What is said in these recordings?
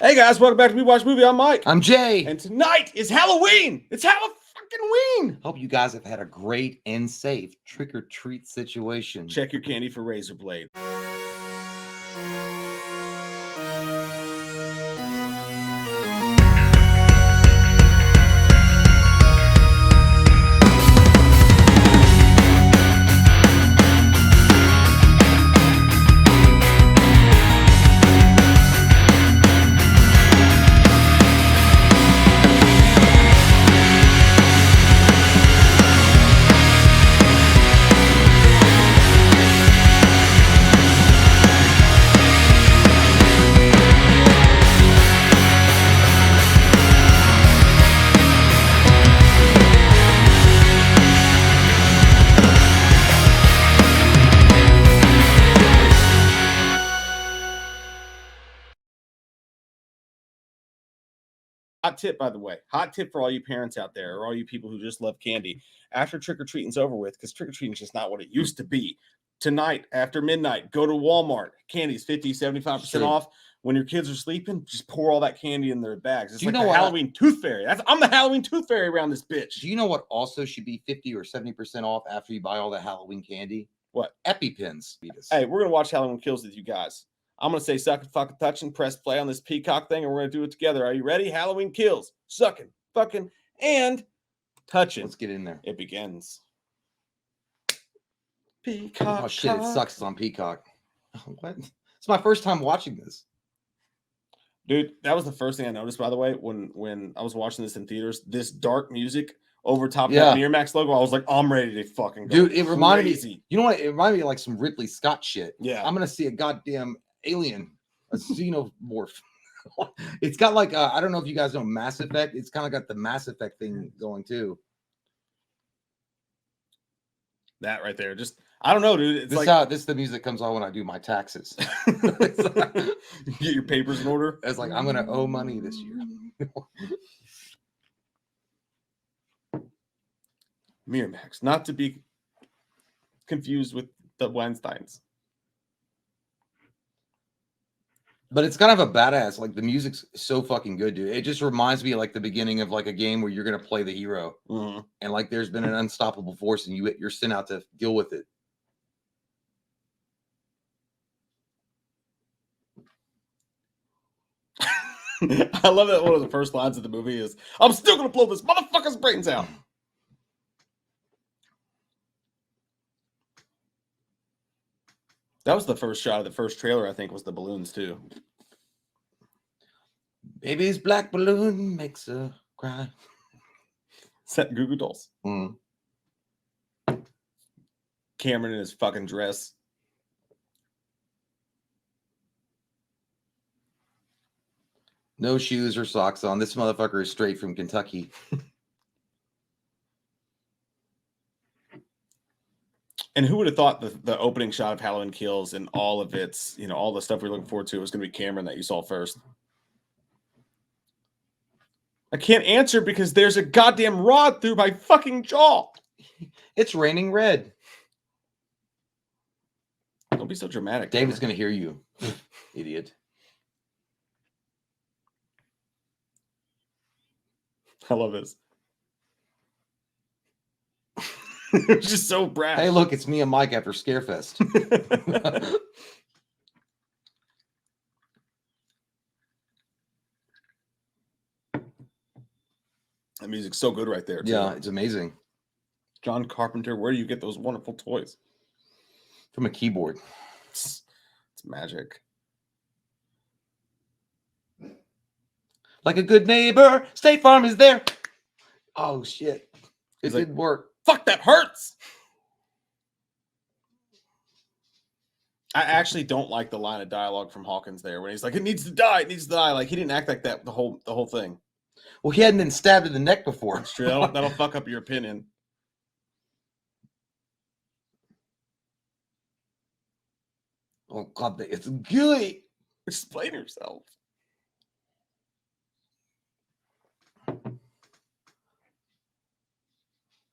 Hey guys, welcome back to We Watch Movie. I'm Mike. I'm Jay. And tonight is Halloween. It's Halloween. Hope you guys have had a great and safe trick-or-treat situation. Check your candy for razor blade. Hot tip, by the way. Hot tip for all you parents out there or all you people who just love candy. After trick-or-treating's over with, because trick-or-treating is just not what it used to be. Tonight, after midnight, go to Walmart. Candy's 50, 75% off. When your kids are sleeping, just pour all that candy in their bags. It's like the Halloween tooth fairy. I'm the Halloween tooth fairy around this bitch. Do you know what also should be 50 or 70% off after you buy all that Halloween candy? What? EpiPens. Hey, we're going to watch Halloween Kills with you guys. I'm going to say suck and fucking touching, press play on this peacock thing, and we're going to do it together. Are you ready? Halloween Kills. Sucking, fucking, and touching. Let's get in there. It begins. Peacock. Oh, shit. It sucks. It's on Peacock. What? It's my first time watching this. Dude, that was the first thing I noticed, by the way, when I was watching this in theaters. This dark music over top of that Miramax logo, I was like, I'm ready to fucking go. Dude, it reminded me. You know what? It reminded me of like some Ridley Scott shit. Yeah. I'm going to see a goddamn alien, a xenomorph. It's got like, I don't know if you guys know Mass Effect. It's kind of got the Mass Effect thing going too. That right there. Just, I don't know, dude. It's this is the music comes on when I do my taxes. You get your papers in order. It's like, I'm going to owe money this year. Miramax, not to be confused with the Weinsteins. But it's kind of a badass. Like the music's so fucking good, dude. It just reminds me of like the beginning of like a game where you're gonna play the hero, and like there's been an unstoppable force, and you're sent out to deal with it. I love that one of the first lines of the movie is, "I'm still gonna blow this motherfucker's brains out." That was the first shot of the first trailer, I think, was the balloons, too. Baby's black balloon makes her cry. Set Goo Goo Dolls. Cameron in his fucking dress. No shoes or socks on. This motherfucker is straight from Kentucky. And who would have thought the opening shot of Halloween Kills and all of its, all the stuff we're looking forward to was going to be Cameron that you saw first? I can't answer because there's a goddamn rod through my fucking jaw. It's raining red. Don't be so dramatic. David's going to hear you, idiot. I love this. It's just so brash. Hey, look, it's me and Mike after Scarefest. That music's so good right there, too. Yeah, it's amazing. John Carpenter, where do you get those wonderful toys? From a keyboard. It's magic. Like a good neighbor, State Farm is there. Oh, shit. It didn't work. Fuck, that hurts. I actually don't like the line of dialogue from Hawkins there when he's like, it needs to die, it needs to die. Like, he didn't act like that the whole thing. Well, he hadn't been stabbed in the neck before. That's true. That'll fuck up your opinion. Oh, God, it's gooey. Explain yourself.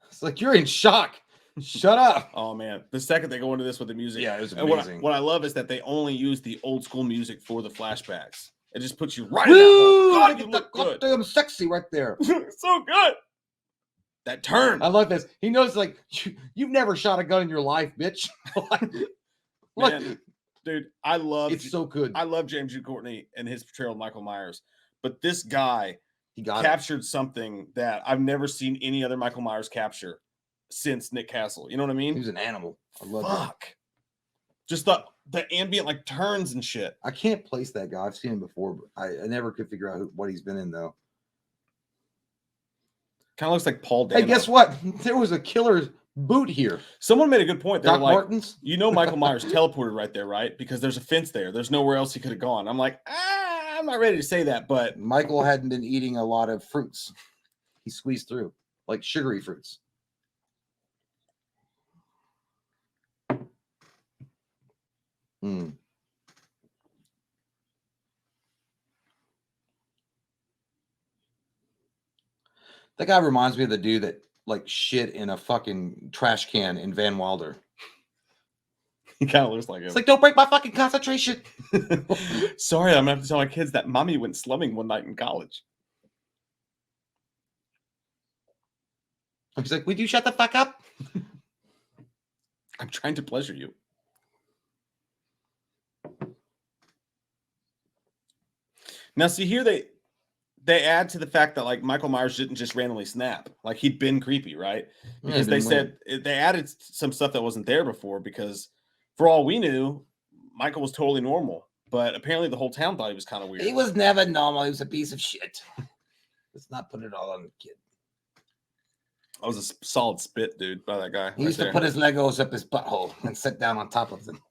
It's like, you're in shock. Shut up. Oh, man. The second they go into this with the music. Yeah, it was amazing. What I love is that they only use the old school music for the flashbacks. It just puts you right in that hole. God, you Look look at good. that goddamn sexy right there. So good. That turn. I love this. He knows, like, you've never shot a gun in your life, bitch. Man, dude, it's so good. I love James Jude Courtney and his portrayal of Michael Myers, but this guy He captured something that I've never seen any other Michael Myers capture since Nick Castle. You know what I mean? He was an animal. I love Fuck. Just the ambient like turns and shit. I can't place that guy. I've seen him before, but I never could figure out what he's been in though. Kind of looks like Paul Dano. Hey, guess what? There was a killer's boot here. Someone made a good point. They're Doc like, Martens? you know, Michael Myers teleported right there, right? Because there's a fence there. There's nowhere else he could have gone. I'm like, I'm not ready to say that, but Michael hadn't been eating a lot of fruits. He squeezed through, like sugary fruits. That guy reminds me of the dude that like shit in a fucking trash can in Van Wilder. He kind of looks like him. It's like, don't break my fucking concentration. Sorry, I'm gonna have to tell my kids that mommy went slumming one night in college. He's like, would you shut the fuck up? I'm trying to pleasure you. Now, see here they add to the fact that like Michael Myers didn't just randomly snap. Like he'd been creepy, right? Because they said they added some stuff that wasn't there before because for all we knew, Michael was totally normal. But apparently the whole town thought he was kind of weird. He was never normal. He was a piece of shit. Let's not put it all on the kid. That was a solid spit, dude, by that guy. He used to put his Legos up his butthole and sit down on top of them.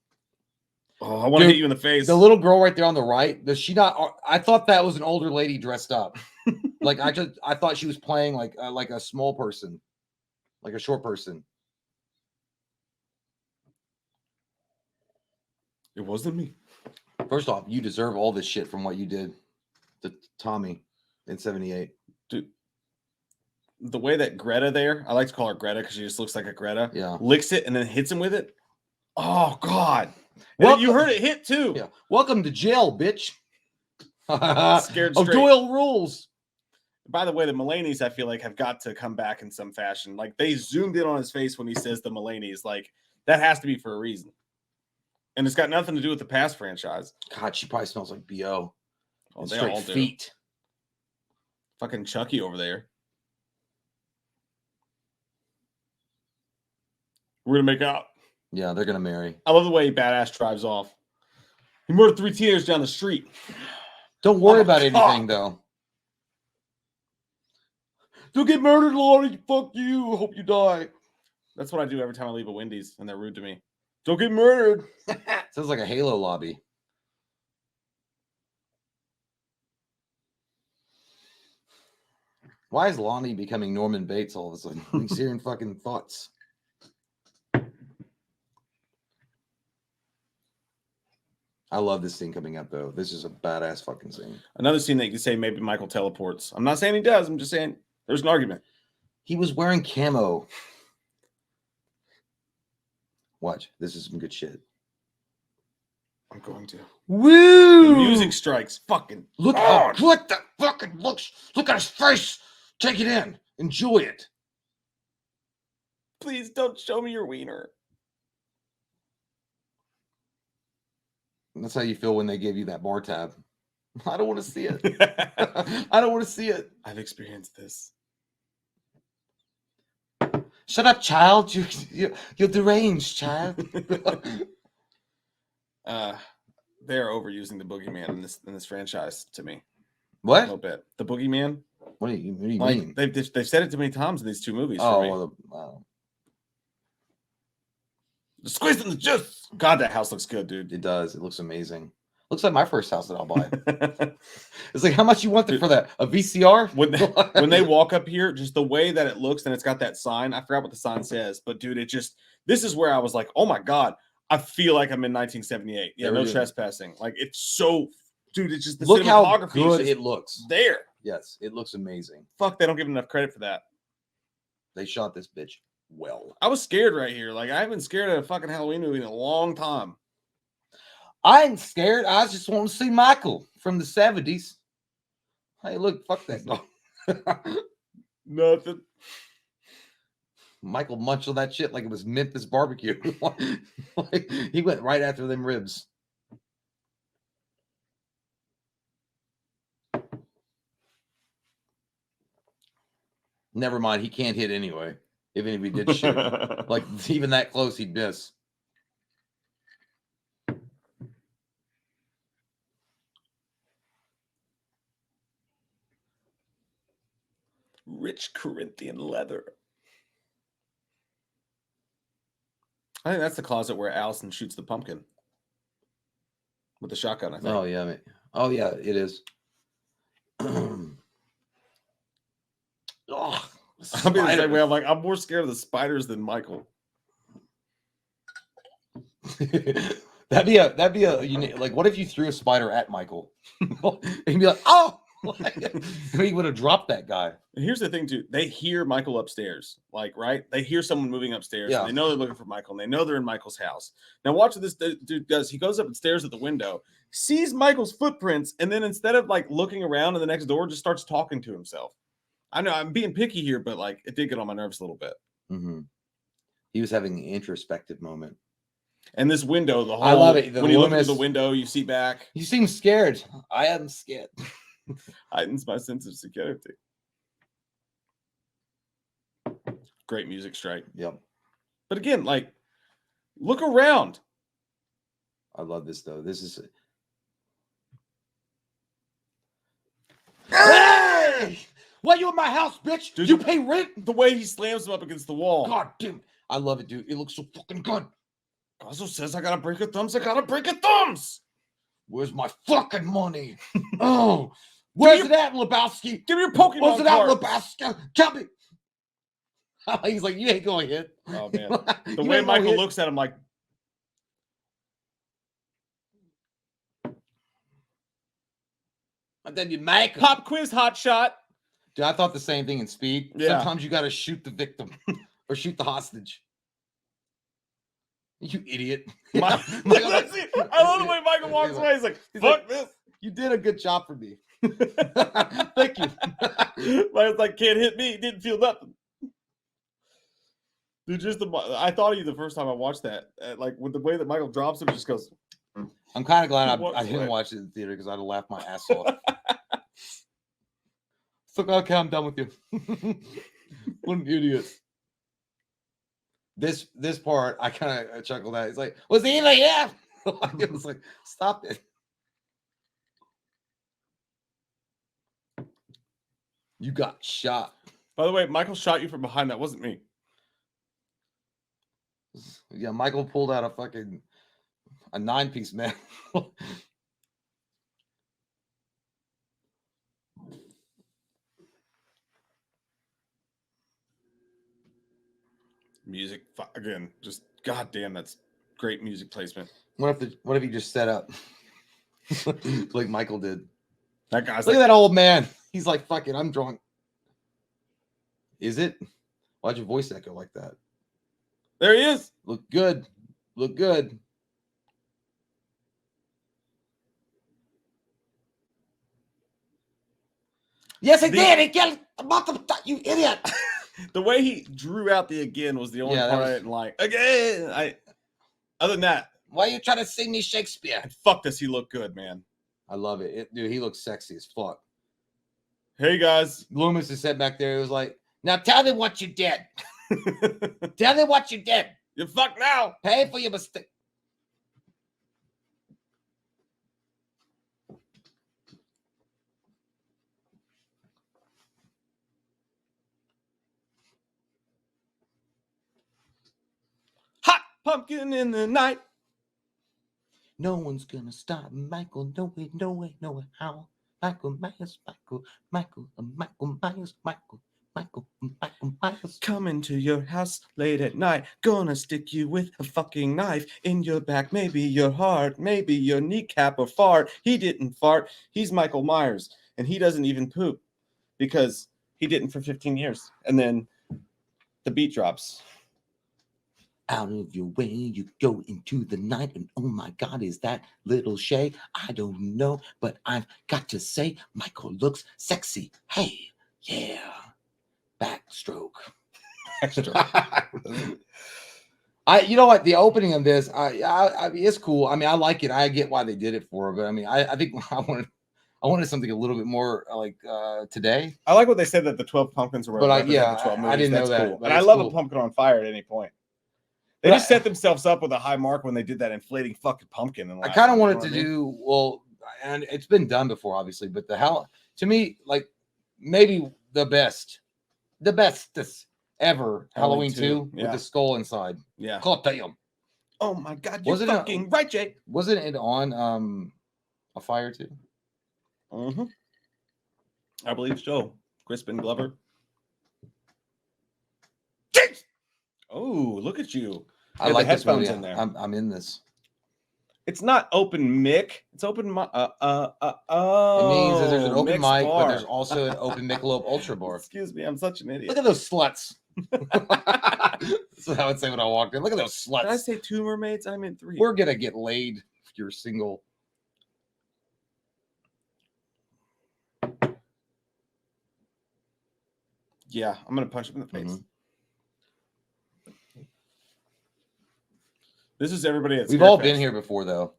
Oh, I want to hit you in the face. The little girl right there on the right, does she not? I thought that was an older lady dressed up. Like I thought she was playing like a small person, like a short person. It wasn't me. First off, you deserve all this shit from what you did to Tommy in '78. Dude, the way that Greta there, I like to call her Greta because she just looks like a Greta. Yeah. Licks it and then hits him with it. Oh, God. Well, you heard it hit too. Yeah. Welcome to jail, bitch. Scared of straight. Doyle rules. By the way, the Mulaney's, I feel like, have got to come back in some fashion. Like, they zoomed in on his face when he says the Mulaney's. Like, that has to be for a reason. And it's got nothing to do with the past franchise. God, she probably smells like B.O. Oh, they straight all do. Feet. Fucking Chucky over there. We're going to make out. Yeah, they're going to marry. I love the way he badass drives off. He murdered 3 teenagers down the street. Don't worry about anything, though. Don't get murdered, Laurie. Fuck you. I hope you die. That's what I do every time I leave a Wendy's and they're rude to me. Don't get murdered. Sounds like a Halo lobby. Why is Lonnie becoming Norman Bates all of a sudden? He's hearing fucking thoughts. I love this scene coming up, though. This is a badass fucking scene. Another scene that you could say maybe Michael teleports. I'm not saying he does. I'm just saying there's an argument. He was wearing camo. Watch. This is some good shit. I'm going to. Woo! The music strikes. Fucking. Look how what the fucking looks. Look at his face. Take it in. Enjoy it. Please don't show me your wiener. That's how you feel when they give you that bar tab. I don't want to see it. I don't want to see it. I've experienced this. Shut up, child. You're deranged, child. They're overusing the boogeyman in this franchise to me. What? A little bit. The boogeyman. What do you mean? They've said it too many times in these 2 movies. Oh, for me. wow. The squeeze in the juice. God, that house looks good, dude. It does. It looks amazing. Looks like my first house that I'll buy. It's like, how much you want for that? A VCR? When they walk up here, just the way that it looks, and it's got that sign. I forgot what the sign says, but dude, this is where I was like, oh my God, I feel like I'm in 1978. Yeah, no trespassing. Like, it's so, dude, it's just the look how cinematography good it looks. There. Yes, it looks amazing. Fuck, they don't give enough credit for that. They shot this bitch well. I was scared right here. Like, I haven't been scared of a fucking Halloween movie in a long time. I ain't scared. I just want to see Michael from the 70s. Hey, look, fuck that dog. Nothing. Michael munched on that shit like it was Memphis barbecue. Like, he went right after them ribs. Never mind, he can't hit anyway. Even if he did shoot. Like, even that close, he'd miss. Rich Corinthian leather. I think that's the closet where Allison shoots the pumpkin with the shotgun, I think. Oh, yeah. Oh, yeah, it is. I'll be the same way. I'm like, I'm more scared of the spiders than Michael. that'd be a like, what if you threw a spider at Michael? And he'd be like, oh, he would have dropped that guy. And here's the thing, too. They hear Michael upstairs, like, right? They hear someone moving upstairs. Yeah. And they know they're looking for Michael, and they know they're in Michael's house. Now, watch what this dude does. He goes up and stares at the window, sees Michael's footprints, and then instead of like looking around in the next door, just starts talking to himself. I know I'm being picky here, but like it did get on my nerves a little bit. Mm-hmm. He was having an introspective moment. And this window, the whole I love it. When you look through the window, you see back. You seem scared. I am scared. Heightens my sense of security. Great music strike. Yep. But again, like, look around. I love this though. This is. Hey! Why you in my house, bitch? Dude, you pay rent? The way he slams him up against the wall. God damn it. I love it, dude. It looks so fucking good. Also says I gotta break your thumbs. I gotta break your thumbs. Where's my fucking money? Oh, where's it at, Lebowski? Give me your Pokemon Where's it at, cards. Lebowski? Tell me. He's like, you ain't going to hit. Oh, man. The way Michael looks at him like. And then you make pop quiz hot shot. Dude, I thought the same thing in Speed. Yeah. Sometimes you got to shoot the victim or shoot the hostage. You idiot. I love the way Michael walks away. He's like, fuck this. You did a good job for me. Thank you. Michael's like, can't hit me. Didn't feel nothing. Dude, I thought of you the first time I watched that. Like, with the way that Michael drops him, it just goes. I'm kind of glad I didn't watch it in the theater because I'd have laughed my ass off. So, okay, I'm done with you. What an idiot. This part, I kind of chuckled at. It's like, was he like, yeah? It was like, stop it. You got shot. By the way, Michael shot you from behind. That wasn't me. Yeah, Michael pulled out a 9-piece, man. Music again, just goddamn, that's great music placement. What if he just set up like Michael did? That guy's look at that old man. He's like, fuck it, I'm drunk. Is it? Why'd your voice echo like that? There he is. Look good. Look good. Yes, it did. It killed you idiot. The way he drew out the again was the only part I didn't like. Again, other than that, why are you trying to sing me Shakespeare? Fuck, does he look good, man? I love it. Dude, he looks sexy as fuck. Hey guys, Loomis is sitting back there. He was like, "Now tell them what you did. Tell them what you did. You fuck now. Pay for your mistake." Hot pumpkin in the night. No one's gonna stop Michael. No way, no way, no way. How? Michael Myers, Michael Myers. Coming to your house late at night. Gonna stick you with a fucking knife in your back. Maybe your heart, maybe your kneecap or fart. He didn't fart. He's Michael Myers. And he doesn't even poop because he didn't for 15 years. And then the beat drops. Out of your way, you go into the night, and oh my God, is that little Shay? I don't know, but I've got to say, Michael looks sexy. Hey, yeah, backstroke. You know what? The opening of this, I mean, it's cool. I mean, I like it. I get why they did it for, but I mean, I think I wanted something a little bit more like today. I like what they said that the 12 pumpkins were But the 12 movies. I didn't know that. Cool. But And I love a pumpkin on fire at any point. They just set themselves up with a high mark when they did that inflating fucking pumpkin. I kind of wanted to do well, and it's been done before, obviously. But to me, like maybe the bestest ever Halloween 2 with the skull inside. Yeah. God damn. Oh my God, you're fucking right, Jay. Wasn't it on a fire too? Mm-hmm. I believe so. Crispin Glover. Jeez! Oh, look at you. I like the headphones in there. I'm in this. It's not open mic. It's open mic. It means that there's an open mic, but there's also an open Michelob Ultra bar. Excuse me, I'm such an idiot. Look at those sluts. That's what I would say when I walked in. Look at those sluts. Did I say 2 mermaids? I meant 3. We're gonna get laid if you're single. Yeah, I'm gonna punch him in the face. Mm-hmm. This is everybody at We've all been here before, though.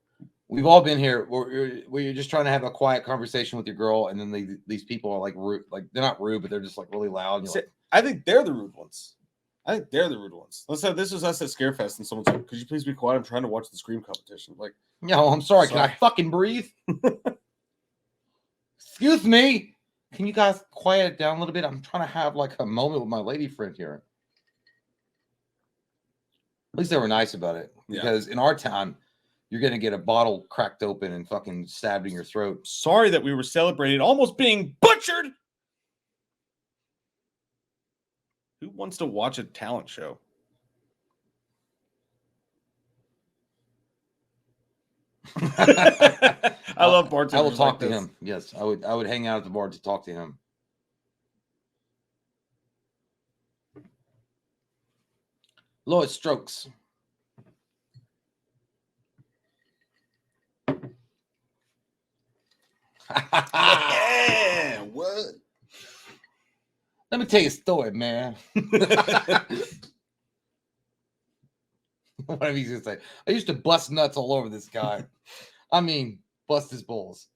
We've all been here where you're just trying to have a quiet conversation with your girl, and then these people are like rude, like they're not rude, but they're just like really loud. And I think they're the rude ones. Let's say this was us at Scarefest, and someone said, "Could you please be quiet? I'm trying to watch the Scream competition." Like, no, I'm sorry. Can I fucking breathe? Excuse me. Can you guys quiet it down a little bit? I'm trying to have like a moment with my lady friend here. At least they were nice about it. Because in our town, you're going to get a bottle cracked open and fucking stabbed in your throat. Sorry that we were celebrating almost being butchered. Who wants to watch a talent show? I love bartenders. I will talk to him. Yes, I would hang out at the bar to talk to him. Lloyd Strokes. Yeah, what? Let me tell you a story, man. Whatever he's gonna say. I used to bust nuts all over this guy. I mean, bust his balls.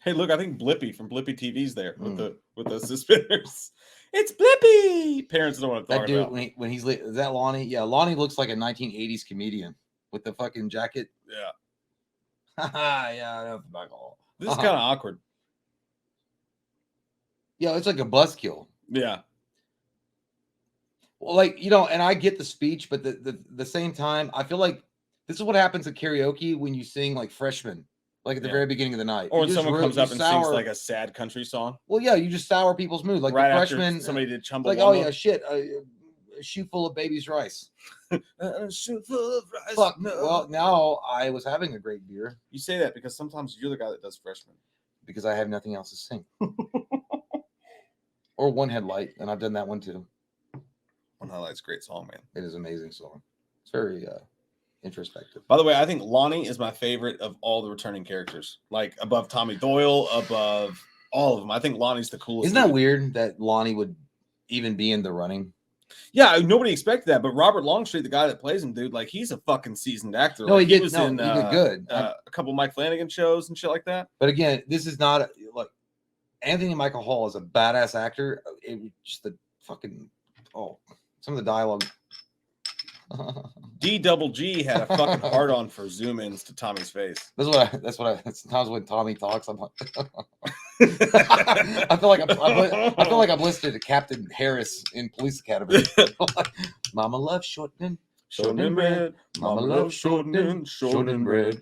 Hey, look! I think Blippy from Blippy TV's there with the suspenders. It's Blippy. Parents don't want to talk about that dude when he's is that Lonnie? Yeah, Lonnie looks like a 1980s comedian with the fucking jacket. Yeah. Yeah, I know the alcohol. This is kind of awkward. Yeah, it's like a buzzkill. Yeah. Well, like, you know, and I get the speech, but the same time, I feel like this is what happens at karaoke when you sing like Freshman, like at the very beginning of the night. Or when someone comes up and sings like a sad country song. Well, yeah, you just sour people's mood. Like right the Freshman. After somebody did Chumbawamba. Like, oh yeah, shit. A shoe full of baby's rice. A shoe full of rice. Fuck. No. Well, now I was having a great beer. You say that because sometimes you're the guy that does Freshman. Because I have nothing else to sing. Or One Headlight, and I've done that one too. One Headlight's a great song, man. It is an amazing song. It's very introspective. By the way, I think Lonnie is my favorite of all the returning characters. Like above Tommy Doyle, above all of them. I think Lonnie's the coolest. Isn't that weird that Lonnie would even be in the running? Yeah, nobody expected that, but Robert Longstreet, the guy that plays him, dude, like he's a fucking seasoned actor. No, like, he did good. A couple Mike Flanagan shows and shit like that. But again, this is not like Anthony Michael Hall is a badass actor. It was just the fucking some of the dialogue. D-double-G had a fucking hard on for zoom ins to Tommy's face. That's sometimes when Tommy talks, I'm like, I feel like I'm listed to Captain Harris in Police Academy. Mama loves shortening bread. Mama loves shortening bread.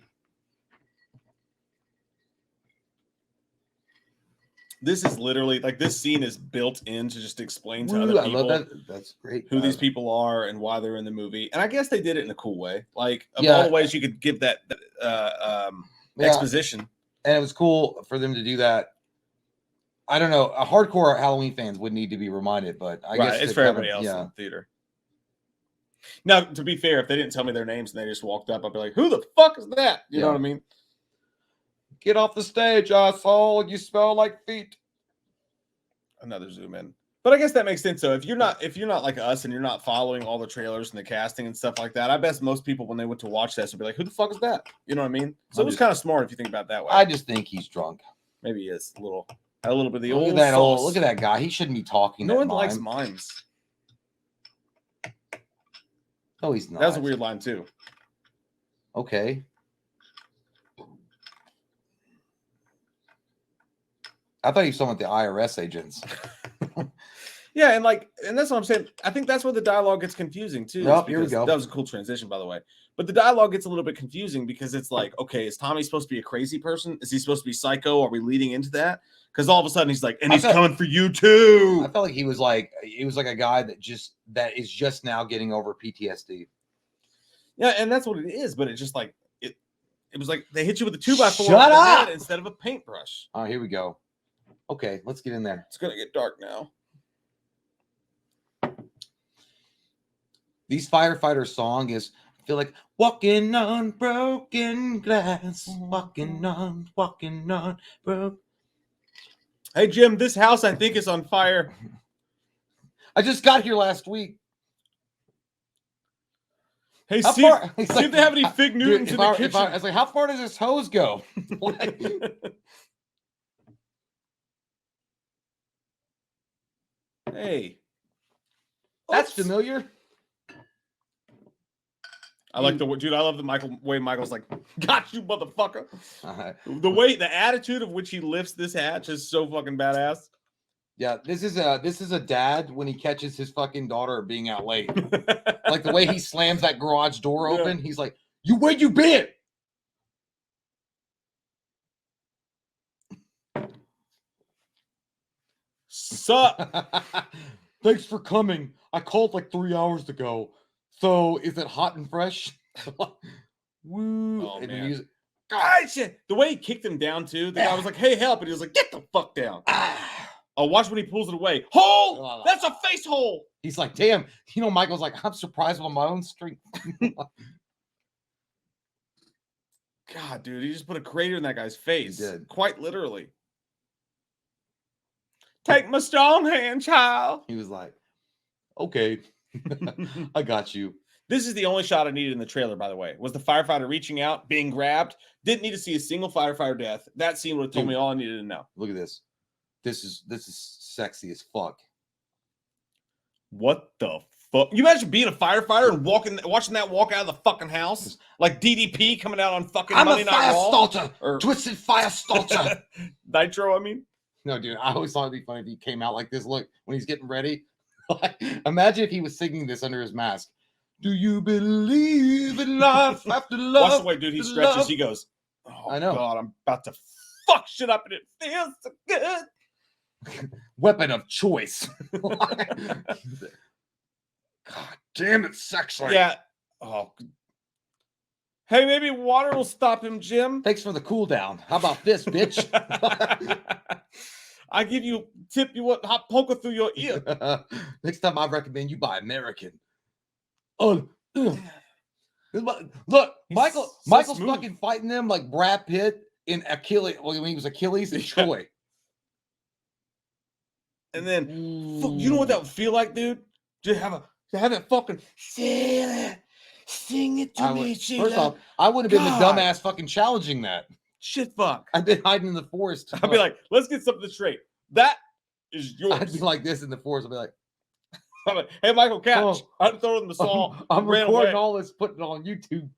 This is literally like this scene is built in to just explain to other people. I love that. That's great. Who these people are and why they're in the movie. And I guess they did it in a cool way. Like of all the ways you could give that exposition. And it was cool for them to do that. I don't know. A hardcore Halloween fans would need to be reminded, but I guess it's for everybody else in the theater. Now, to be fair, if they didn't tell me their names and they just walked up, I'd be like, "Who the fuck is that?" You know what I mean? Get off the stage, asshole! You smell like feet. Another zoom in. But I guess that makes sense. So if you're not like us and you're not following all the trailers and the casting and stuff like that, I bet most people when they went to watch this would be like, "Who the fuck is that?" You know what I mean? So it was kind of smart if you think about it that way. I just think he's drunk. Maybe he is a little bit of the Look old at that sauce. look at that guy. He shouldn't be talking. No one likes mimes. No, he's not. That was a weird line too. Okay. I thought you were talking about the IRS agents. Yeah, and that's what I'm saying. I think that's where the dialogue gets confusing too. Yep, here we go. That was a cool transition, by the way. But the dialogue gets a little bit confusing because it's like, okay, is Tommy supposed to be a crazy person? Is he supposed to be psycho? Are we leading into that? Because all of a sudden he's like, and he's coming for you too. I felt like he was like a guy that is just now getting over PTSD. Yeah, and that's what it is. But it's just like it was like they hit you with a 2x4 Shut up! instead of a paintbrush. Oh, here we go. Okay, let's get in there. It's gonna get dark now. These firefighters' song is, I feel like walking on broken glass, walking on broken. Hey Jim, this house I think is on fire. I just got here last week. Hey, see if they have any Fig Newtons in the kitchen. I was like, how far does this hose go? Hey, that's familiar. I like dude. I love the way Michael's like, "Got you, motherfucker." The attitude of which he lifts this hatch is so fucking badass. Yeah, this is a dad when he catches his fucking daughter being out late. Like the way he slams that garage door open, he's like, where you been?" Sup? Thanks for coming. I called like 3 hours ago. So is it hot and fresh? Woo! Oh, and man. the music. God, shit. The way he kicked him down too. The guy was like, "Hey, help!" And he was like, "Get the fuck down." Oh, watch when he pulls it away. Hole! That's a face hole. He's like, "Damn." Michael's like, "I'm surprised by my own strength." God, dude, he just put a crater in that guy's face. He did. Quite literally. Take my strong hand, child. He was like, "Okay, I got you." This is the only shot I needed in the trailer, by the way. Was the firefighter reaching out, being grabbed? Didn't need to see a single firefighter death. That scene would have told me all I needed to know. Look at this. This is sexy as fuck. What the fuck? You imagine being a firefighter and watching that walk out of the fucking house like DDP coming out on fucking Monday Night Raw? I'm a fire starter. Twisted fire starter. Nitro, I mean. No, dude, I always thought it'd be funny if he came out like this. Look, when he's getting ready. Imagine if he was singing this under his mask. Do you believe in life after love? Watch the way, dude, he stretches. Love. He goes, "Oh, I know. God, I'm about to fuck shit up and it feels so good." Weapon of choice. God damn it, sexy. Yeah. Oh. Hey, maybe water will stop him, Jim. Thanks for the cool down. How about this, bitch? I tip you what hot poker through your ear. Next time I recommend you buy American. Oh, look, Michael's smooth. Fucking fighting them like Brad Pitt in Achilles. Well, when he was Achilles in Troy. And then, you know what that would feel like, dude? Just have that fucking sing it to me. First off, I would have been the dumbass fucking challenging that. Shit, fuck. I've been hiding in the forest. I'd be like, let's get something straight. That is yours. I'd be like this in the forest. I'd be like, "Hey, Michael, catch." I'd throw it in the saw. I'm recording all this, putting it on YouTube.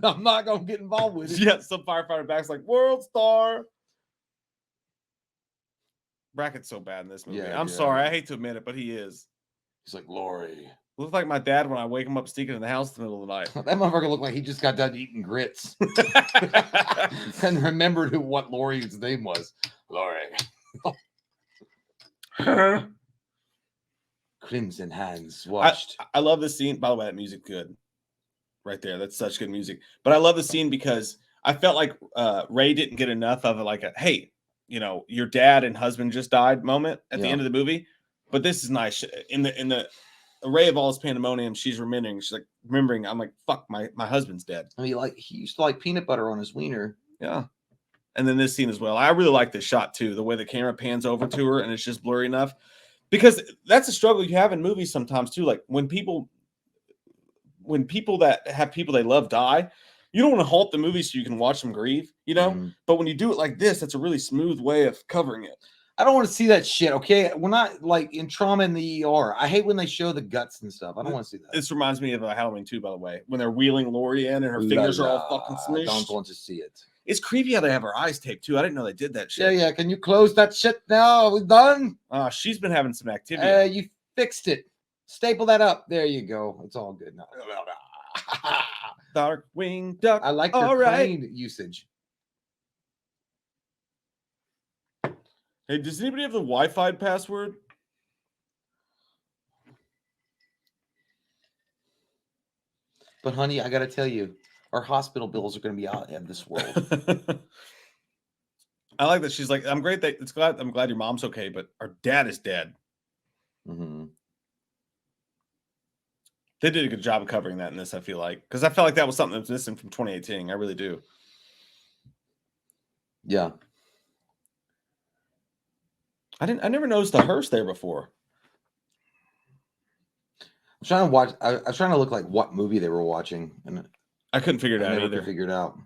I'm not going to get involved with it. Yeah, some firefighter back's like, "World star." Brackett's so bad in this movie. I'm sorry. I hate to admit it, but he is. He's like, "Lori." Looks like my dad when I wake him up sneaking in the house in the middle of the night. That motherfucker looked like he just got done eating grits. And remembered what Lori's name was. Lori. Crimson hands watched. I love this scene. By the way, that music good. Right there. That's such good music. But I love the scene because I felt like Ray didn't get enough of it, like a, hey, your dad and husband just died moment at the end of the movie. But this is nice. In the array of all this pandemonium, she's remembering. She's like remembering. I'm like, fuck, my husband's dead. I mean, like he used to like peanut butter on his wiener. Yeah. And then this scene as well. I really like this shot too. The way the camera pans over to her and it's just blurry enough, because that's a struggle you have in movies sometimes too. Like when people that have people they love die, you don't want to halt the movie so you can watch them grieve, you know. Mm-hmm. But when you do it like this, that's a really smooth way of covering it. I don't want to see that shit. Okay, we're not like in trauma in the ER. I hate when they show the guts and stuff. I don't want to see that. This reminds me of Halloween 2, by the way, when they're wheeling Lori in and her fingers are all fucking smushed. I don't want to see it. It's creepy how they have her eyes taped too. I didn't know they did that shit. Yeah. Can you close that shit now? We're done. She's been having some activity. You fixed it. Staple that up. There you go. It's all good now. Darkwing Duck. I like your plane usage. Hey, does anybody have the Wi-Fi password? But honey, I gotta tell you, our hospital bills are gonna be out of this world. I like that she's like, I'm glad your mom's okay, but our dad is dead. Mm-hmm. They did a good job of covering that in this, I feel like. Because I felt like that was something that was missing from 2018. I really do. Yeah. I never noticed the hearse there before. I'm trying to watch. I was trying to look like what movie they were watching, and I couldn't figure it out never either. Figure it out.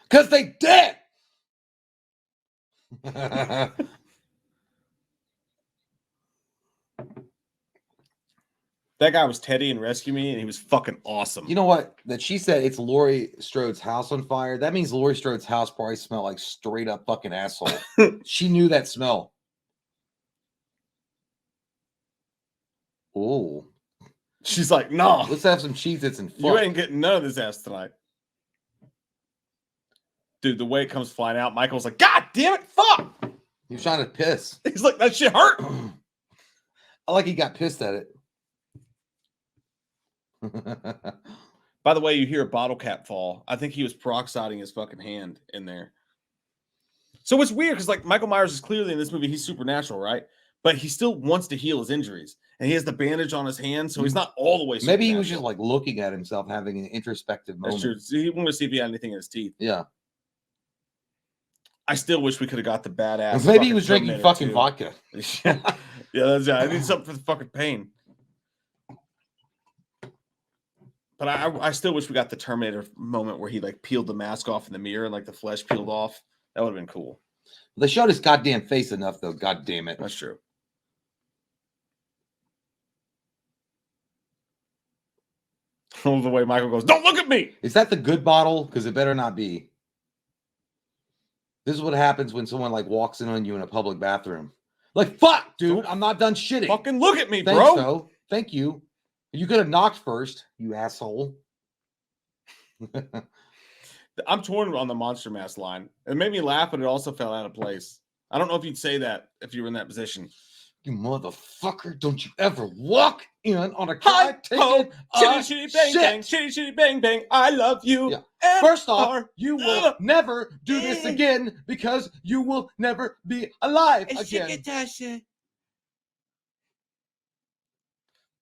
Because they did. That guy was Teddy in Rescue Me, and he was fucking awesome. You know what? That she said it's Laurie Strode's house on fire. That means Laurie Strode's house probably smelled like straight up fucking asshole. She knew that smell. Oh. She's like, no. Let's have some Cheez-Its and fuck. You ain't getting none of this ass tonight. Dude, the way it comes flying out, Michael's like, God damn it, fuck. He was trying to piss. He's like, that shit hurt. I like he got pissed at it. By the way, you hear a bottle cap fall. I think he was peroxiding his fucking hand in there. So it's weird because like Michael Myers is clearly in this movie, he's supernatural, right? But he still wants to heal his injuries. And he has the bandage on his hand, so he's not all the way Maybe he was just like looking at himself, having an introspective moment. That's true. He wanted to see if he had anything in his teeth. Yeah. I still wish we could have got the badass. Maybe he was drinking fucking vodka. Yeah, that's I need something for the fucking pain. But I still wish we got the Terminator moment where he like peeled the mask off in the mirror and like the flesh peeled off. That would have been cool. They showed his goddamn face enough though. God damn it. That's true. All the way Michael goes, don't look at me. Is that the good bottle? Because it better not be. This is what happens when someone like walks in on you in a public bathroom. Like, fuck, dude, I'm not done shitting. Fucking look at me, Thanks, bro. Though. Thank you. You could have knocked first, you asshole. I'm torn on the Monster Mass line. It made me laugh, but it also fell out of place. I don't know if you'd say that if you were in that position. You motherfucker, don't you ever walk in on a guy taking shitty, shitty, bang, bang, shitty, shitty, bang, bang. I love you. Yeah. First off, you will never do this again because you will never be alive again.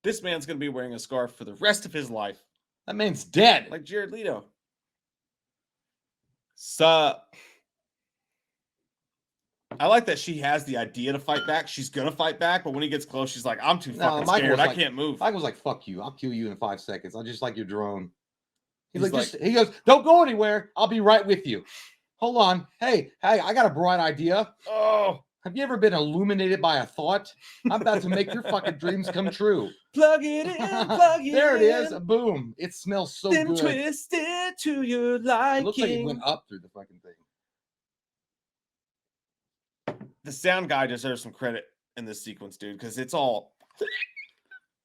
This man's going to be wearing a scarf for the rest of his life. That man's dead. Like Jared Leto. Sup. I like that she has the idea to fight back. She's going to fight back, but when he gets close, she's like, I'm too fucking scared. I can't move. Michael's like, fuck you. I'll kill you in 5 seconds. I just like your drone. He goes, don't go anywhere. I'll be right with you. Hold on. Hey, I got a bright idea. Oh. Have you ever been illuminated by a thought? I'm about to make your fucking dreams come true. Plug it in, plug it there it is. Boom. It smells so then good. Then twist it to your liking. It looks like it went up through the fucking thing. The sound guy deserves some credit in this sequence, dude, because it's all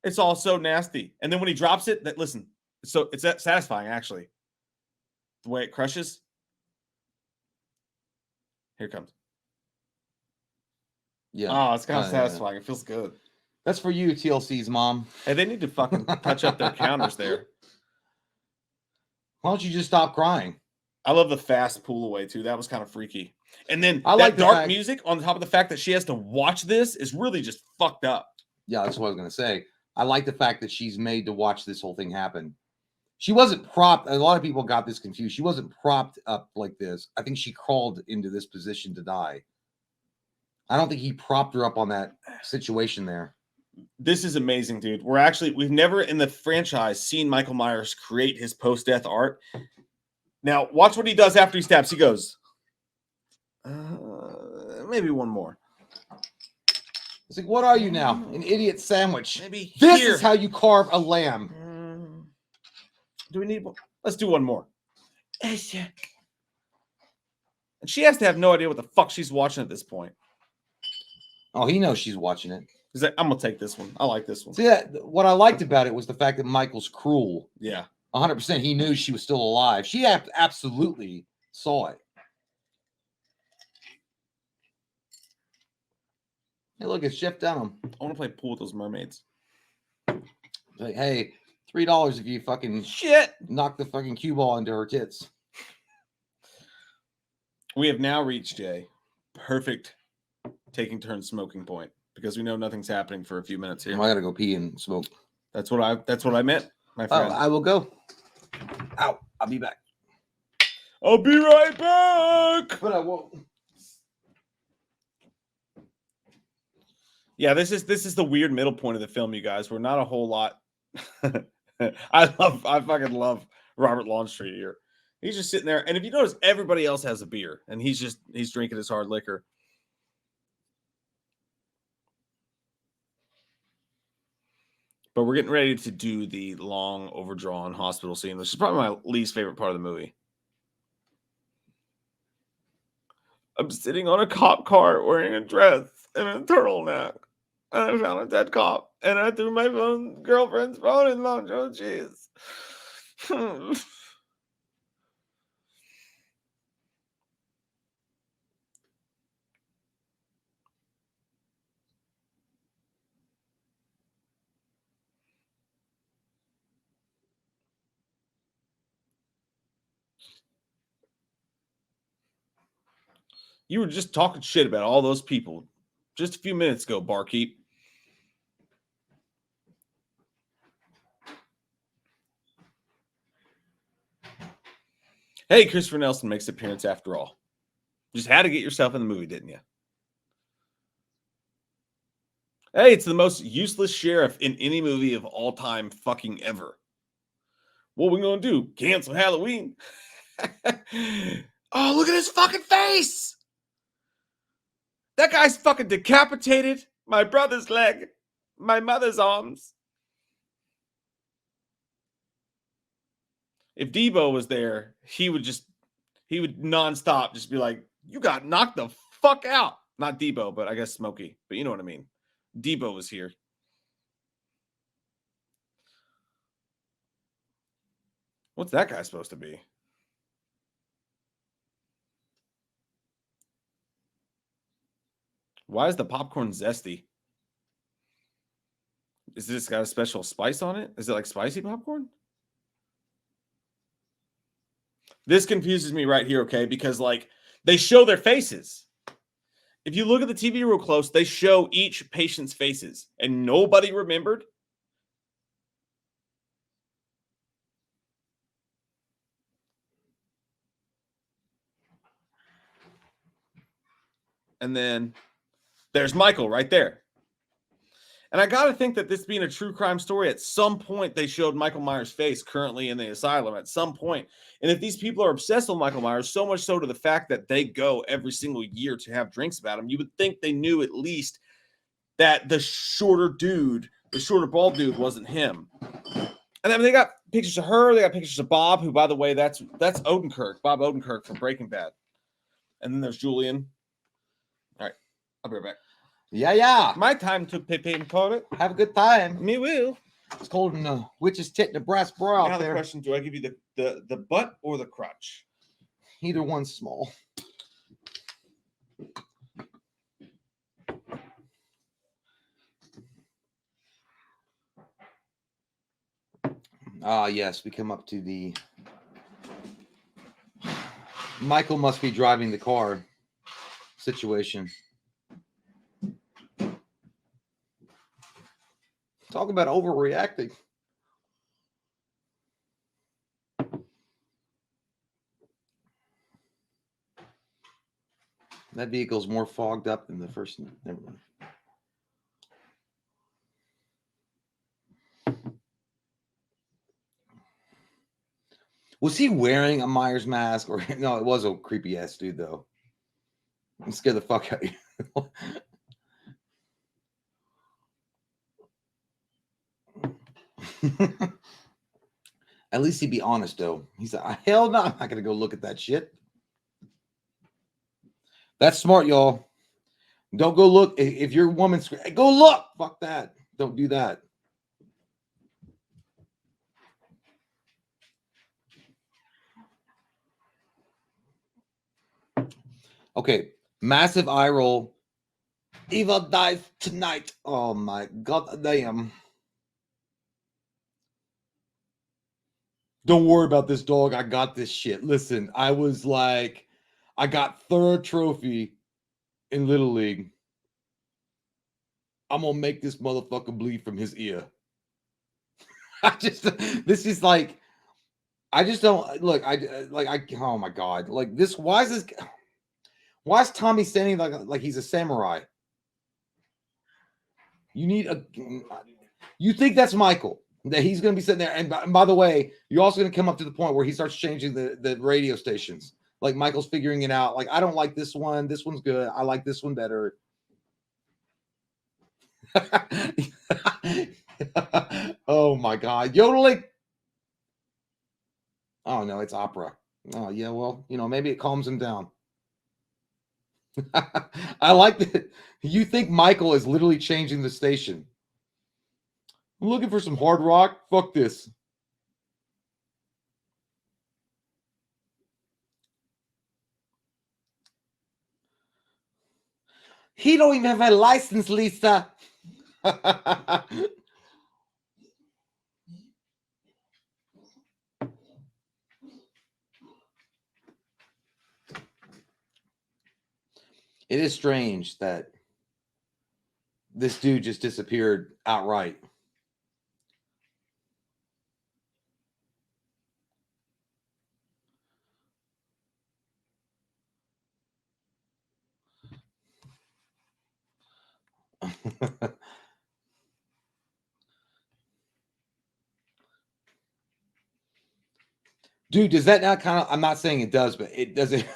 so nasty. And then when he drops it, listen, so it's satisfying, actually. The way it crushes. Here it comes. Yeah. Oh, it's kind of satisfying. Yeah. It feels good. That's for you, TLC's mom. Hey, they need to fucking touch up their counters there. Why don't you just stop crying? I love the fast pull away too. That was kind of freaky. And then I that like the dark fact- music on top of the fact that she has to watch this is really just fucked up. Yeah, that's what I was gonna say. I like the fact that she's made to watch this whole thing happen. She wasn't propped. A lot of people got this confused. She wasn't propped up like this. I think she crawled into this position to die. I don't think he propped her up on that situation there. This is amazing, dude. We've never in the franchise seen Michael Myers create his post-death art. Now, watch what he does after he stabs. He goes, maybe one more. It's like, what are you now? An idiot sandwich. Maybe this here. is how you carve a lamb. Do we need one? Let's do one more. And she has to have no idea what the fuck she's watching at this point. Oh, he knows she's watching it. He's like, I'm gonna take this one. I like this one. See, what I liked about it was the fact that Michael's cruel. Yeah. 100%. He knew she was still alive. She absolutely saw it. Hey, look, it's Jeff Dunham. I want to play pool with those mermaids. Like, hey, $3 if you fucking shit knock the fucking cue ball into her tits. We have now reached a perfect taking turns smoking point because we know nothing's happening for a few minutes here. I gotta go pee and smoke. That's what I meant, my friend. I will go. Ow, I'll be back. I'll be right back. But I won't. Yeah, this is the weird middle point of the film, you guys. We're not a whole lot. I fucking love Robert Longstreet here. He's just sitting there, and if you notice, everybody else has a beer, and he's drinking his hard liquor. But we're getting ready to do the long, overdrawn hospital scene, which is probably my least favorite part of the movie. I'm sitting on a cop car wearing a dress and a turtleneck. And I found a dead cop. And I threw my girlfriend's phone in Laundry. Oh, jeez. You were just talking shit about all those people just a few minutes ago, barkeep. Hey, Christopher Nelson makes an appearance after all. Just had to get yourself in the movie, didn't you? Hey, it's the most useless sheriff in any movie of all time fucking ever. What we gonna do? Cancel Halloween? Oh, look at his fucking face! That guy's fucking decapitated. My brother's leg. My mother's arms. If Debo was there, he would nonstop just be like, you got knocked the fuck out. Not Debo, but I guess Smokey. But you know what I mean. Debo was here. What's that guy supposed to be? Why is the popcorn zesty? Is this got a special spice on it? Is it like spicy popcorn? This confuses me right here, okay? Because like they show their faces. If you look at the TV real close, they show each patient's faces and nobody remembered. And then there's Michael right there. And I got to think that this being a true crime story, at some point they showed Michael Myers' face currently in the asylum at some point. And if these people are obsessed with Michael Myers, so much so to the fact that they go every single year to have drinks about him, you would think they knew at least that the shorter bald dude wasn't him. And then they got pictures of her. They got pictures of Bob, who, by the way, that's Odenkirk, Bob Odenkirk from Breaking Bad. And then there's Julian. All right, I'll be right back. Yeah. My time to pay and call it. Have a good time. Me will. It's called witch's tit and a brass bra Now out the there. question, do I give you the butt or the crotch? Either one's small. Yes, we come up to the Michael must be driving the car situation. Talk about overreacting. That vehicle's more fogged up than the first. Never mind. Was he wearing a Myers mask? Or no, it was a creepy ass dude though. It scared the fuck out of you. At least he'd be honest though. He's like, hell no, I'm not gonna go look at that shit. That's smart, y'all. Don't go look. If your woman's go look. Fuck that. Don't do that. Okay, massive eye roll. Eva dies tonight. Oh my god damn. Don't worry about this, dog. I got this shit. Listen, I was like, I got third trophy in Little League. I'm gonna make this motherfucker bleed from his ear. This is like, I just don't look. Oh my god, like this. Why is Tommy standing like he's a samurai? You think that's Michael, that he's going to be sitting there. And by the way, you're also going to come up to the point where he starts changing the radio stations. Like Michael's figuring it out. Like, I don't like this one. This one's good. I like this one better. Oh my God. Yodeling. Oh no, it's opera. Oh yeah. Well, maybe it calms him down. I like that. You think Michael is literally changing the station. I'm looking for some hard rock. Fuck this. He don't even have a license, Lisa. It is strange that this dude just disappeared outright. Dude, does that not kind of, I'm not saying it does, but it doesn't.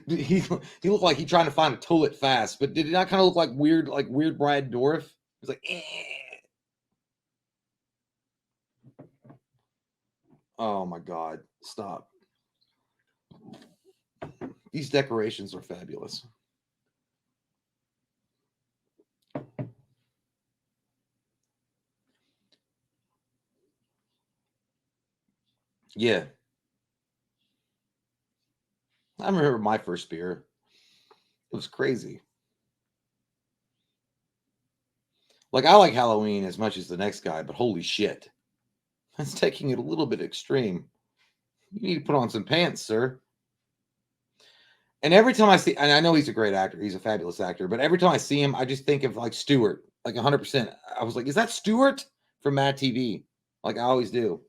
he looked like he's trying to find a toilet fast, but did it not kind of look like weird Brad Dourif? It was like, eh. Oh my God, stop. These decorations are fabulous. Yeah. I remember my first beer. It was crazy. Like, I like Halloween as much as the next guy, but holy shit. That's taking it a little bit extreme. You need to put on some pants, sir. And every time I see, and I know he's a great actor, he's a fabulous actor, but every time I see him, I just think of like Stewart, like 100%. I was like, is that Stewart from Mad TV? Like I always do.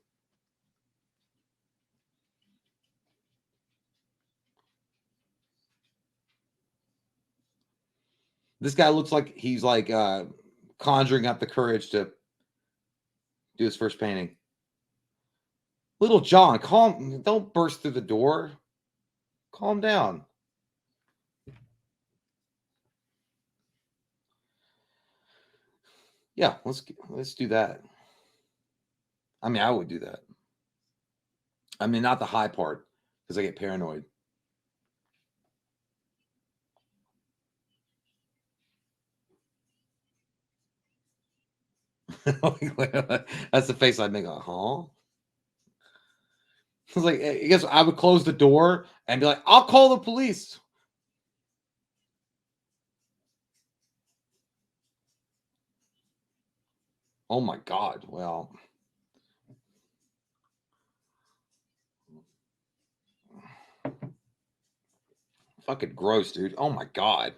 This guy looks like he's like conjuring up the courage to do his first painting. Little John, calm, don't burst through the door. Calm down. Yeah, let's do that. I mean, I would do that. I mean, not the high part because I get paranoid. That's the face I'd make. Huh? It's like, I guess I would close the door and be like, I'll call the police. Oh my God. Well, Fucking gross, dude. Oh my god.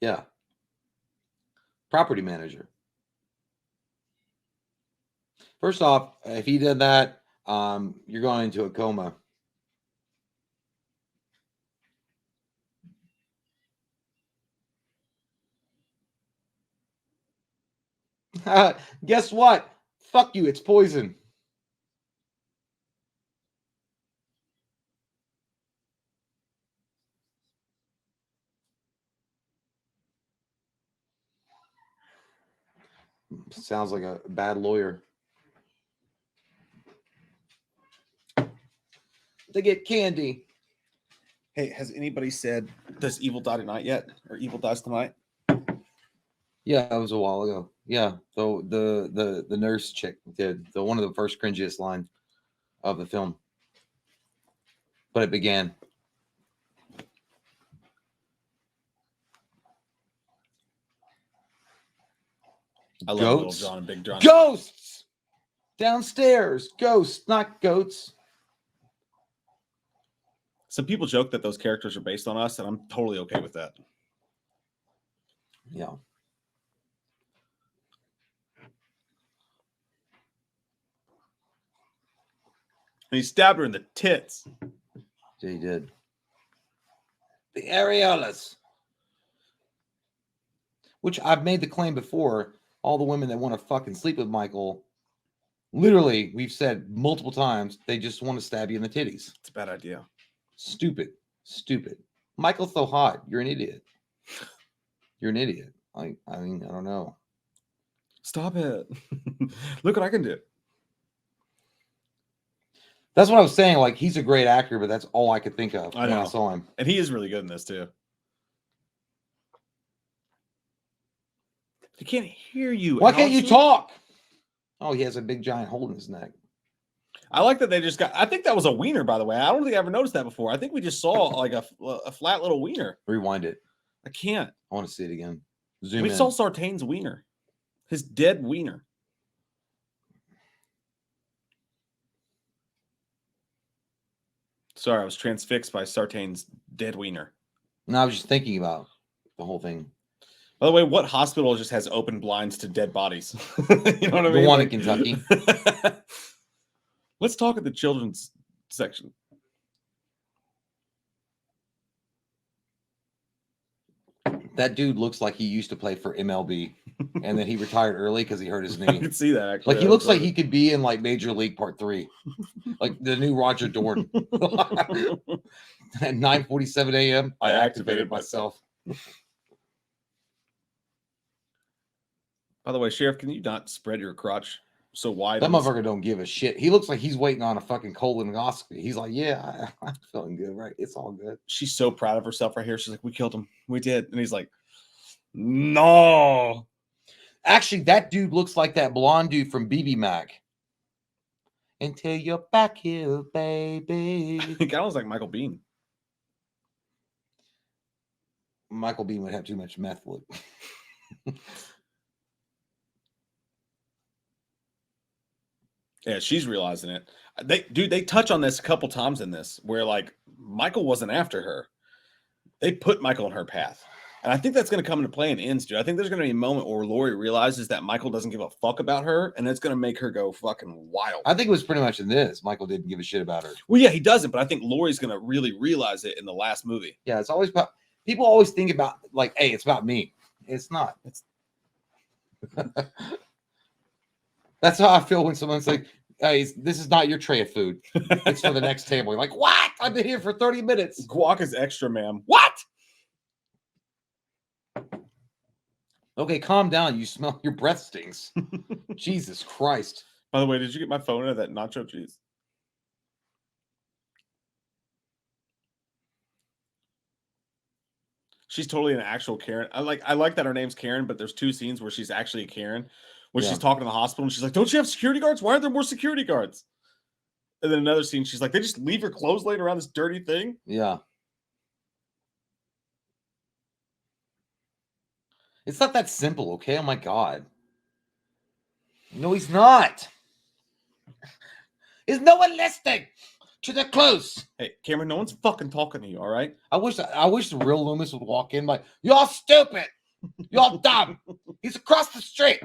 Yeah. Property manager. First off, if he did that, you're going into a coma. Guess what? Fuck you. It's poison. Sounds like a bad lawyer. They get candy. Hey, has anybody said, does evil die tonight yet? Or evil dies tonight? Yeah, that was a while ago. Yeah, the nurse chick did one of the first cringiest lines of the film. But it began. I love Little John and Big John. Ghosts downstairs. Ghosts, not goats. Some people joke that those characters are based on us, and I'm totally okay with that. Yeah. And he stabbed her in the tits. Yeah, he did. The areolas. Which I've made the claim before. All the women that want to fucking sleep with Michael, literally, we've said multiple times, they just want to stab you in the titties. It's a bad idea. Stupid. Stupid. Michael's so hot. You're an idiot. You're an idiot. I mean, I don't know. Stop it. Look what I can do. That's what I was saying. Like, he's a great actor, but that's all I could think of when I saw him. And he is really good in this, too. He can't hear you. Why can't you talk? Oh, he has a big giant hole in his neck. I like that they just got. I think that was a wiener, by the way. I don't think I ever noticed that before. I think we just saw like a flat little wiener. Rewind it. I can't. I want to see it again. Zoom we in. saw Sartain's wiener. His dead wiener. Sorry, I was transfixed by Sartain's dead wiener. No, I was just thinking about the whole thing. By the way, what hospital just has open blinds to dead bodies? You know what I mean? The one in Kentucky. Let's talk at the children's section. That dude looks like he used to play for MLB, and then he retired early because he hurt his knee. I can see that, actually. Like, he looks like he could be in, like, Major League Part 3. Like, the new Roger Dorn. At 9:47 a.m., I activated myself. By the way, Sheriff, can you not spread your crotch so wide? That motherfucker don't give a shit. He looks like he's waiting on a fucking colonoscopy. He's like, yeah, I'm feeling good, right? It's all good. She's so proud of herself right here. She's like, we killed him. We did. And he's like, no. Actually, that dude looks like that blonde dude from BB Mac. Until you're back here, baby. He kind of looks like Michael Biehn. Michael Biehn would have too much meth look. Yeah, she's realizing it. They touch on this a couple times in this where like Michael wasn't after her. They put Michael in her path. And I think that's going to come into play in Ends, dude. I think there's going to be a moment where Lori realizes that Michael doesn't give a fuck about her, and it's going to make her go fucking wild. I think it was pretty much in this. Michael didn't give a shit about her. Well, yeah, he doesn't, but I think Lori's going to really realize it in the last movie. Yeah, it's always about people always think about like, hey, it's about me. It's not. It's that's how I feel when someone's like, hey, this is not your tray of food. It's for the next table. You're like, what? I've been here for 30 minutes. Guac is extra, ma'am. What? Okay, calm down. You smell, your breath stinks. Jesus Christ. By the way, did you get my phone out of that nacho cheese? She's totally an actual Karen. I like that her name's Karen, but there's two scenes where she's actually a Karen. When she's talking to the hospital and she's like, don't you have security guards? Why aren't there more security guards? And then another scene, she's like, they just leave your clothes laying around this dirty thing? Yeah. It's not that simple, okay? Oh my God. No, he's not. Is no one listening to the clues? Hey, Cameron, no one's fucking talking to you, all right? I wish the real Loomis would walk in like, y'all stupid. Y'all dumb. He's across the street.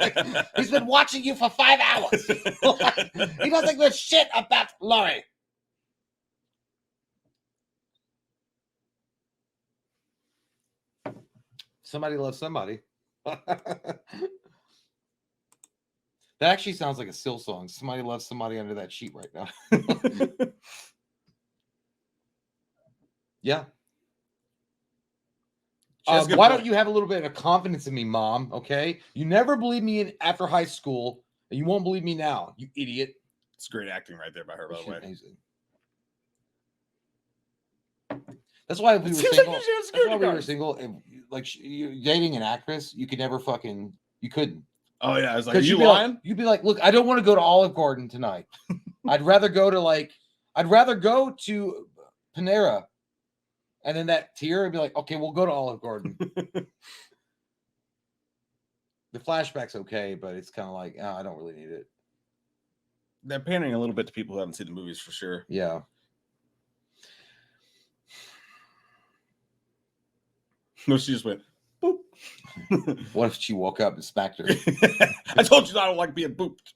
Like, he's been watching you for 5 hours. He doesn't give a shit about Laurie. Somebody loves somebody. That actually sounds like a Seal song. Somebody loves somebody under that sheet right now. Yeah. Why don't you have a little bit of confidence in me, Mom? Okay. You never believed me after high school, and you won't believe me now, you idiot. It's great acting right there by her, by the way. Amazing. That's why if we were single, if, like you're dating an actress, you could never fucking, you couldn't. Oh yeah, I was like, are you lying? You'd be like, look, I don't want to go to Olive Garden tonight. I'd rather go to Panera. And then that tear would be like, okay, we'll go to Olive Garden. The flashback's okay, but it's kind of like, oh, I don't really need it. They're pandering a little bit to people who haven't seen the movies for sure. Yeah. No, she just went, boop. What if she woke up and smacked her? I told you I don't like being booped.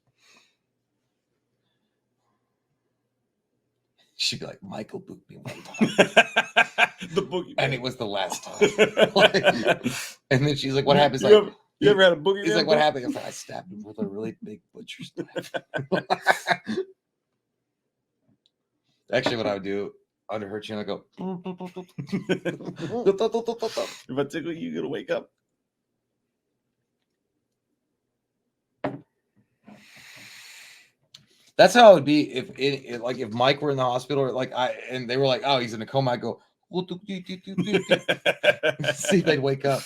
She'd be like, Michael booped me one time. The boogie. And it was the last time. And then she's like, what happens? You ever had a boogie? He's like, what happened? If I stabbed him with a really big butcher's knife. Actually, what I would do under her chin, I go. If I tickle you, you're gonna wake up. That's how it would be if Mike were in the hospital, or and they were like, oh, he's in a coma. I go, see if they'd wake up.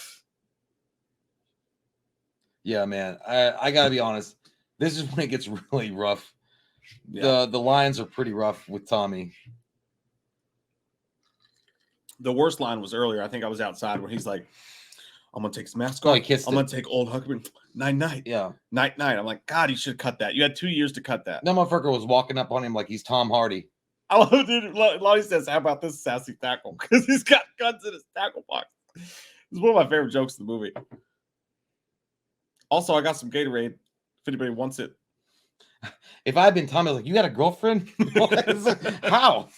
Yeah, man. I gotta be honest. This is when it gets really rough. Yeah. The lines are pretty rough with Tommy. The worst line was earlier. I think I was outside when he's like, I'm gonna take his mask off. I'm gonna take old Huckabee. Night. Yeah. Night. I'm like, God, you should have cut that. You had 2 years to cut that. That motherfucker was walking up on him like he's Tom Hardy. I love it, dude. Lonnie says, how about this sassy tackle? Because he's got guns in his tackle box. It's one of my favorite jokes in the movie. Also, I got some Gatorade if anybody wants it. If I had been Tommy, I was like, you got a girlfriend? How?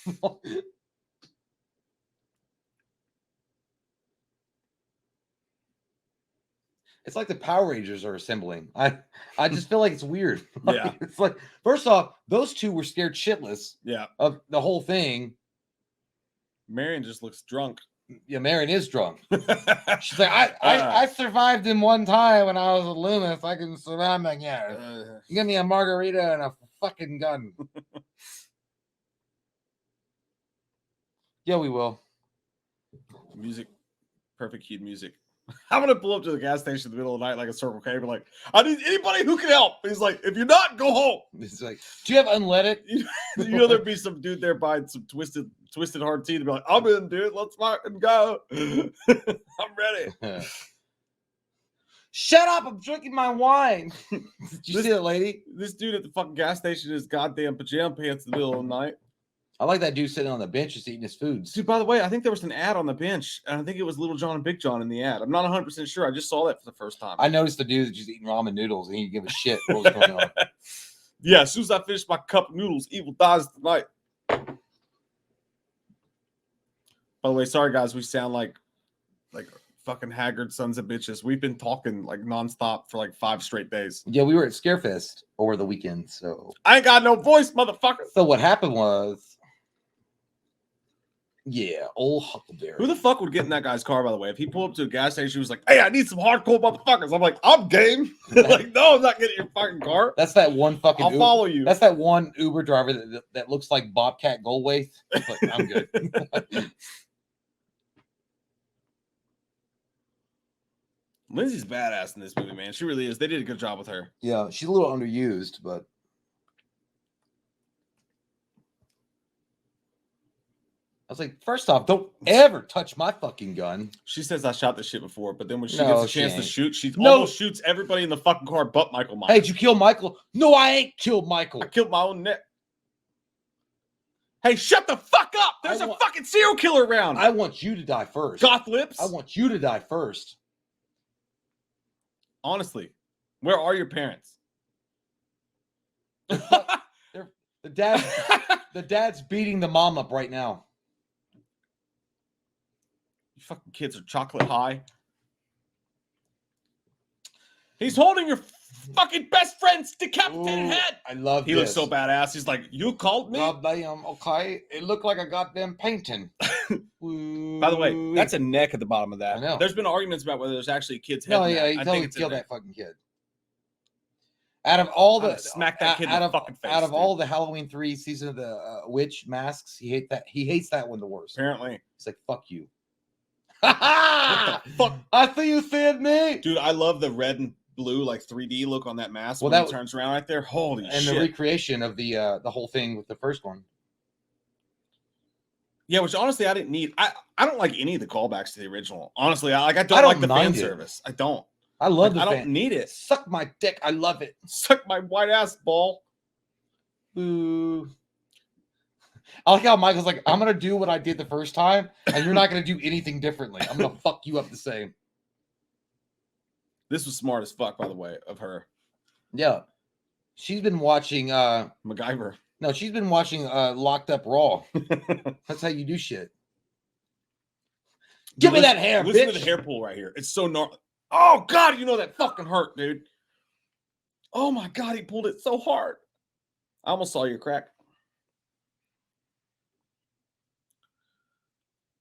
It's like the Power Rangers are assembling. I just feel like it's weird. Yeah. It's like, first off, those two were scared shitless. Yeah. Of the whole thing. Marion just looks drunk. Yeah, Marion is drunk. She's like, I survived him one time when I was with Loomis. I can survive him. Yeah. Give me a margarita and a fucking gun. Yeah, we will. Music. Perfect keyed music. I'm gonna pull up to the gas station in the middle of the night like a Circle K. Be like, I need anybody who can help. He's like, if you're not, go home. It's like, do you have unleaded? You know, there'd be some dude there buying some twisted hard tea to be like, I'm in, dude. Let's fucking go. I'm ready. Shut up! I'm drinking my wine. Did you see that lady? This dude at the fucking gas station in his goddamn pajama pants in the middle of the night. I like that dude sitting on the bench just eating his foods. Dude, by the way, I think there was an ad on the bench, and I think it was Little John and Big John in the ad. I'm not 100% sure. I just saw that for the first time. I noticed the dude just eating ramen noodles, and he didn't give a shit what was going on. Yeah, as soon as I finish my cup of noodles, evil dies tonight. By the way, sorry guys, we sound like fucking haggard sons of bitches. We've been talking like nonstop for like 5 straight days. Yeah, we were at Scarefest over the weekend, so I ain't got no voice, motherfucker. So what happened was, yeah, old Huckleberry. Who the fuck would get in that guy's car, by the way? If he pulled up to a gas station, he was like, hey, I need some hardcore motherfuckers. I'm like, I'm game. Like, no, I'm not getting your fucking car. That's that one fucking I'll follow you. That's that one Uber driver that looks like Bobcat Goldthwait. Like, I'm good. Lindsay's badass in this movie, man. She really is. They did a good job with her. Yeah, she's a little underused, but I was like, first off, don't ever touch my fucking gun. She says I shot this shit before, but then when she gets a chance to shoot, she No. almost shoots everybody in the fucking car but Michael Myers. Hey, did you kill Michael? No, I ain't killed Michael. I killed my own neck. Hey, shut the fuck up! There's a fucking serial killer around. I want you to die first. Goth lips. I want you to die first. Honestly, where are your parents? The dad's beating the mom up right now. You fucking kids are chocolate high. He's holding your fucking best friend's decapitated head. I love He looks so badass. He's like, you called me? Goddamn, okay. It looked like a goddamn painting. By the way, that's a neck at the bottom of that. I know. There's been arguments about whether there's actually a kid's head. No, yeah, he totally killed that fucking kid. Out of all the smack that kid in the fucking face. Out of all the Halloween 3 season of the witch masks, he hates that one the worst. Apparently, he's like, "Fuck you." What the fuck? I see you said me, dude. I love the red and blue like 3D look on that mask. Well, when it turns around right there. Holy shit! And the recreation of the whole thing with the first one. Yeah, which honestly I didn't need. I don't like any of the callbacks to the original. Honestly, I don't like the fan service. I don't. I love I don't need it. Suck my dick. I love it. Suck my white ass ball. Ooh. I like how Michael's like, I'm gonna do what I did the first time, and you're not gonna do anything differently. I'm gonna fuck you up the same. This was smart as fuck, by the way, of her. Yeah. She's been watching MacGyver. No, she's been watching Locked Up Raw. That's how you do shit. Give me that hair, listen bitch. To the hair pull right here. It's so gnarly. Oh, God, you know that fucking hurt, dude. Oh, my God, he pulled it so hard. I almost saw your crack.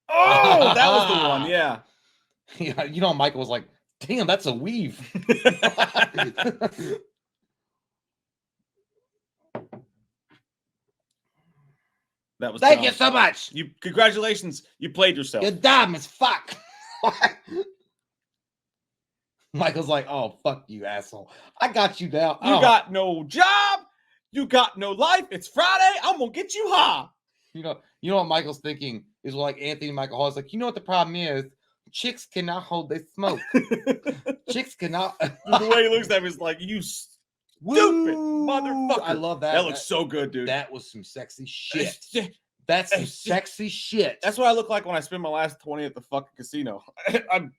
Oh, that was the one, yeah. Yeah, you know, Michael was like, damn, that's a weave. That was Thank you so much. Congratulations. You played yourself. You're dumb as fuck. Michael's like, oh, fuck you, asshole. I got you down. You got no job. You got no life. It's Friday. I'm going to get you high. You know what Michael's thinking is like Anthony Michael Hall's like, you know what the problem is? Chicks cannot hold their smoke. Chicks cannot. The way he looks at me is like, you stupid motherfucker. I love that. That looks so good, dude. That was some sexy shit. That's some sexy shit. That's what I look like when I spend my last 20 at the fucking casino. I'm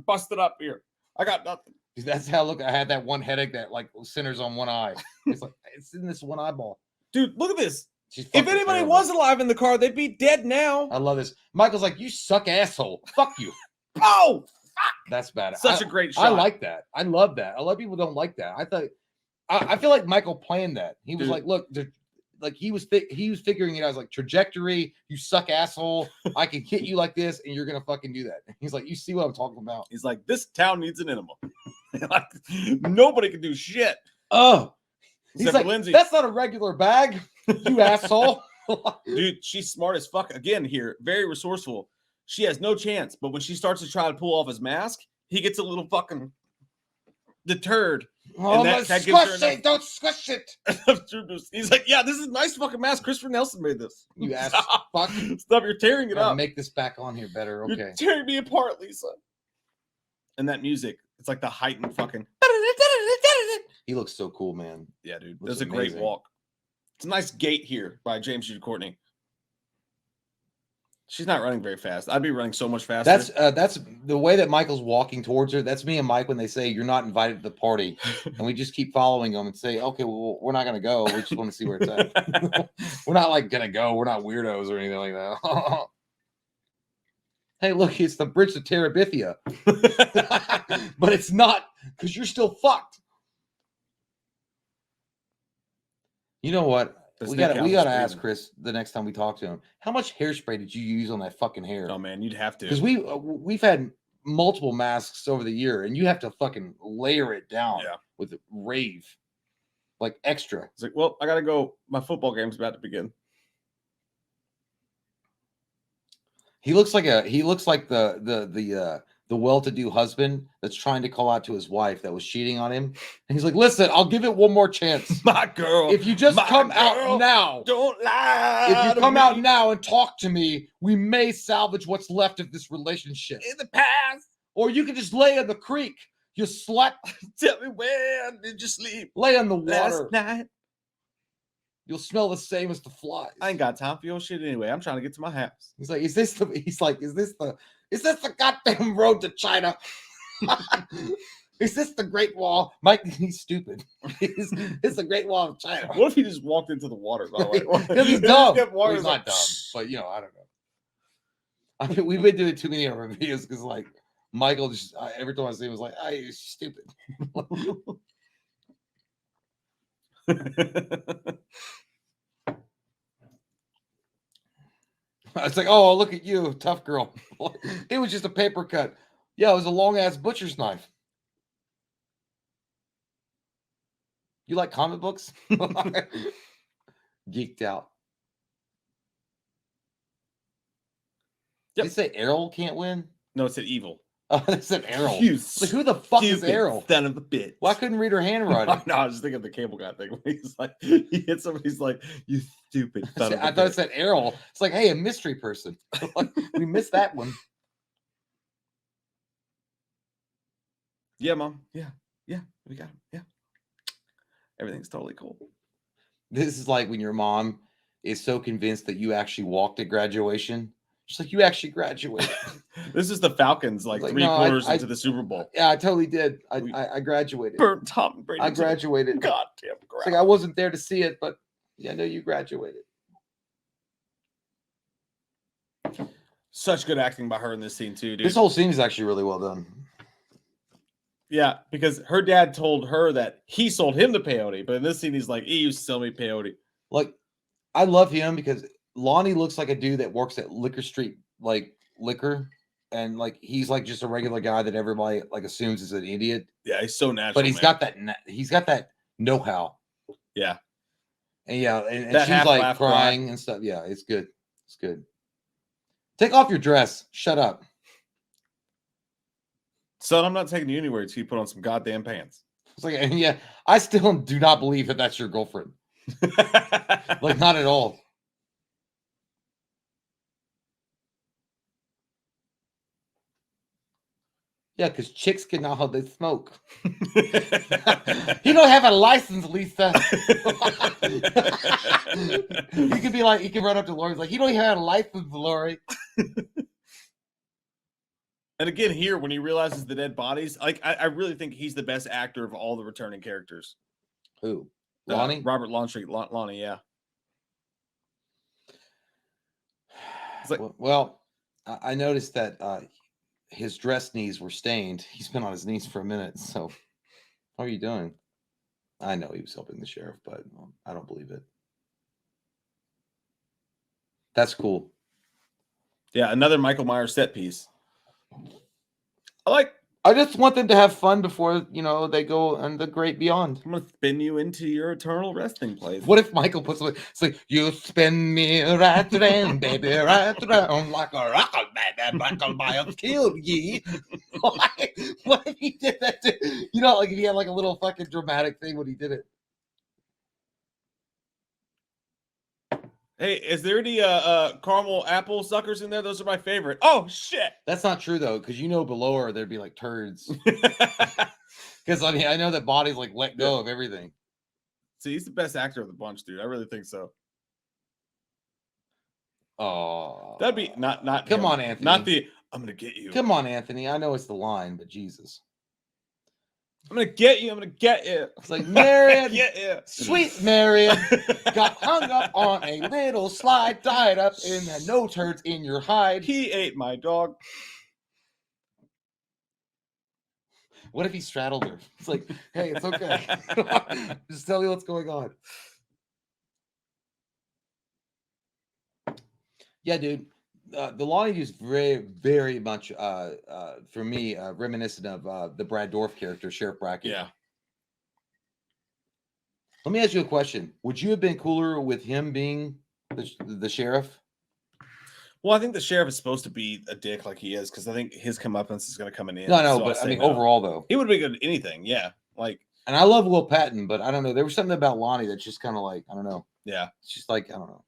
busted up here. I got nothing. That's how I look. I had that one headache that like centers on one eye. It's like it's in this one eyeball. Dude, look at this. If anybody was alive in the car, they'd be dead now. I love this. Michael's like, you suck, asshole. Fuck you. Oh, fuck. That's bad. Such a great shot. I like that. I love that. A lot of people don't like that. I feel like Michael planned that. He was like, look, like he was figuring it out. I was like, trajectory, you suck, asshole. I can hit you like this, and you're gonna fucking do that. He's like, you see what I'm talking about? He's like, this town needs an enema. Like, nobody can do shit. Oh, he's except like, for Lindsay. That's not a regular bag, you asshole. Dude, she's smart as fuck. Again, here, very resourceful. She has no chance, but when she starts to try to pull off his mask, he gets a little fucking deterred. Oh, that squish it! Don't squish it. He's like, yeah, this is a nice fucking mask. Christopher Nelson made this. You ass fuck. Stop, you're tearing it up. Make this back on here better. Okay. You're tearing me apart, Lisa. And that music, it's like the heightened fucking. He looks so cool, man. Yeah, dude. That's a great walk. It's a nice gait here by James Jude Courtney. She's not running very fast. I'd be running so much faster. That's the way that Michael's walking towards her. That's me and Mike when they say you're not invited to the party, and we just keep following them and say, okay, well, we're not gonna go. We just want to see where it's at. We're not like gonna go. We're not weirdos or anything like that. Hey, look, it's the bridge to Terabithia, but it's not because you're still fucked. You know what? We gotta ask Chris the next time we talk to him. How much hairspray did you use on that fucking hair? Oh man, you'd have to. Because we've had multiple masks over the year, and you have to fucking layer it down with rave, like extra. It's like, well, I gotta go. My football game's about to begin. He looks like the well-to-do husband that's trying to call out to his wife that was cheating on him. And he's like, listen, I'll give it one more chance. My girl. If you just come out now. Don't lie. If you come out now and talk to me, we may salvage what's left of this relationship. In the past. Or you can just lay in the creek. You slut. Tell me, where did you sleep? Lay in the water. Last night. You'll smell the same as the flies. I ain't got time for your shit anyway. I'm trying to get to my house. He's like, is this the goddamn road to China? Is this the Great Wall? Mike, he's stupid. It's the Great Wall of China. What if he just walked into the water, by the way? Because he's dumb. Well, he's like, not dumb, but you know, I don't know. I mean, we've been doing too many of our videos because, like, Michael just every time I see him was like, "Ah, you're stupid." It's like, "Oh, look at you, tough girl." It was just a paper cut. Yeah, it was a long ass butcher's knife. You like comic books? Geeked out. Did you say Errol can't win? No, it said evil. Oh, it said Errol. You like, who the fuck is Errol? Son of a bitch. Well, I couldn't read her handwriting. No, I was just thinking of the cable guy thing. He's like, he hits somebody. He's like, "You stupid son of a bitch." I thought it said Errol. It's like, hey, a mystery person. We missed that one. Yeah, Mom. Yeah, we got him. Yeah, everything's totally cool. This is like when your mom is so convinced that you actually walked at graduation. She's like, you actually graduated. This is the Falcons, like 3 quarters into the Super Bowl. Yeah, I totally did. I graduated. Burnt Tom Brady. I graduated. Goddamn crap. It's like I wasn't there to see it, but yeah, I know you graduated. Such good acting by her in this scene too, dude. This whole scene is actually really well done. Yeah, because her dad told her that he sold him the peyote, but in this scene he's like, "You sell me peyote." Like, I love him because Lonnie looks like a dude that works at Liquor Street, like liquor, and like he's like just a regular guy that everybody like assumes is an idiot. Yeah, he's so natural, but he's got that know-how. Yeah, and she's like crying and stuff. Yeah, it's good. It's good. Take off your dress. Shut up. Son, I'm not taking you anywhere until you put on some goddamn pants. It's like, and yeah, I still do not believe that that's your girlfriend. Like, not at all. Yeah, because chicks can know how they smoke. He don't have a license, Lisa. He could be like, he can run up to Lori. He's like, he don't even have a license, Lori. And again, here when he realizes the dead bodies, like I really think he's the best actor of all the returning characters. Who? Lonnie? Robert Longstreet. Lonnie, yeah. It's like, well, I noticed that his dress knees were stained. He's been on his knees for a minute. So, how are you doing? I know he was helping the sheriff, but I don't believe it. That's cool. Yeah, another Michael Myers set piece. I just want them to have fun before, they go on the great beyond. I'm going to spin you into your eternal resting place. What if Michael puts it's like, you spin me right around, baby, right around like a rocket, baby, Michael Myers killed ye. What if he did that too? Like if he had like a little fucking dramatic thing when he did it. Hey, is there any caramel apple suckers in there? Those are my favorite. Oh shit! That's not true though, because below her there'd be like turds. Because I know that body's like let go of everything. See, he's the best actor of the bunch, dude. I really think so. Oh, that'd be not. Come him. on, Anthony. Not the. I'm gonna get you. Come on, Anthony. I know it's the line, but Jesus. I'm gonna get you. I'm gonna get you. It's like Marion, yeah. Sweet Marion, got hung up on a little slide, tied up in the no turds in your hide. He ate my dog. What if he straddled her? It's like, hey, it's okay. Just tell me what's going on. Yeah, dude. The Lonnie is very, very much, for me, reminiscent of the Brad Dourif character, Sheriff Brackett. Yeah. Let me ask you a question. Would you have been cooler with him being the sheriff? Well, I think the sheriff is supposed to be a dick like he is, because I think his comeuppance is going to come in. No, but I mean, overall, though. He would be good at anything, yeah. And I love Will Patton, but I don't know. There was something about Lonnie that's just kind of like, I don't know. Yeah. It's just like, I don't know.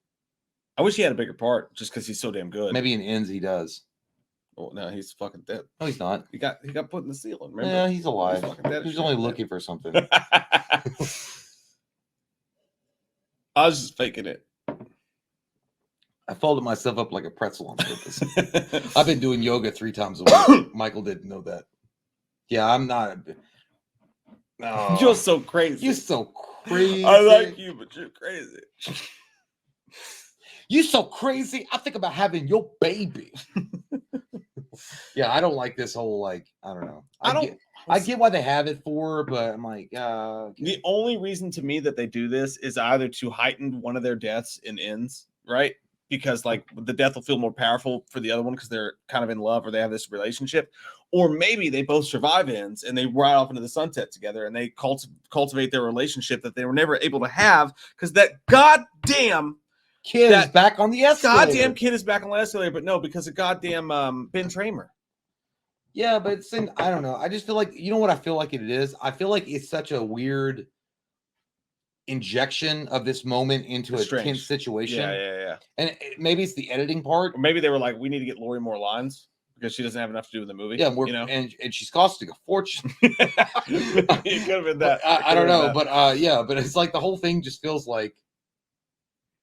I wish he had a bigger part just because he's so damn good. Maybe in Ends he does. Oh no, he's fucking dead. No, he's not. He got put in the ceiling. Remember? Yeah, he's alive. He's only looking for something. I was just faking it. I folded myself up like a pretzel on purpose. I've been doing yoga 3 times a week. Michael didn't know that. Yeah, I'm not. No. You're so crazy. You're so crazy. I like you, but you're crazy. You so crazy. I think about having your baby. Yeah, I don't like this whole like. I don't know. I get why they have it for, but I'm like, the only reason to me that they do this is either to heighten one of their deaths in ends, right? Because like the death will feel more powerful for the other one because they're kind of in love or they have this relationship, or maybe they both survive ends and they ride off into the sunset together and they cultivate their relationship that they were never able to have because that goddamn kid is back on the escalator. Goddamn kid is back on the escalator, but no, because of goddamn Ben Tramer. Yeah, but it's I don't know. I just feel like, you know what I feel like it is? I feel like it's such a weird injection of this moment into a tense situation. Yeah. And maybe it's the editing part. Or maybe they were like, we need to get Lori more lines because she doesn't have enough to do in the movie. Yeah, and she's costing a fortune. It could have been that. I don't know, but yeah, but it's like the whole thing just feels like,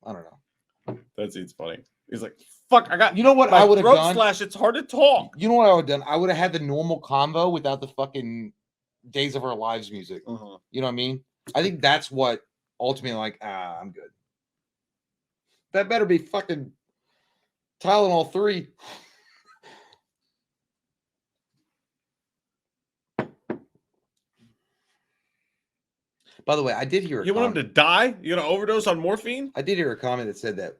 I don't know. That scene's funny. He's like, fuck, I got, you know what I would have done? Slash, it's hard to talk. You know what I would have done? I would have had the normal convo without the fucking Days of Our Lives music. Uh-huh. You know what I mean? I think that's what ultimately, like, I'm good. That better be fucking Tylenol 3. By the way, I did hear you want him to die? You gonna overdose on morphine? I did hear a comment that said that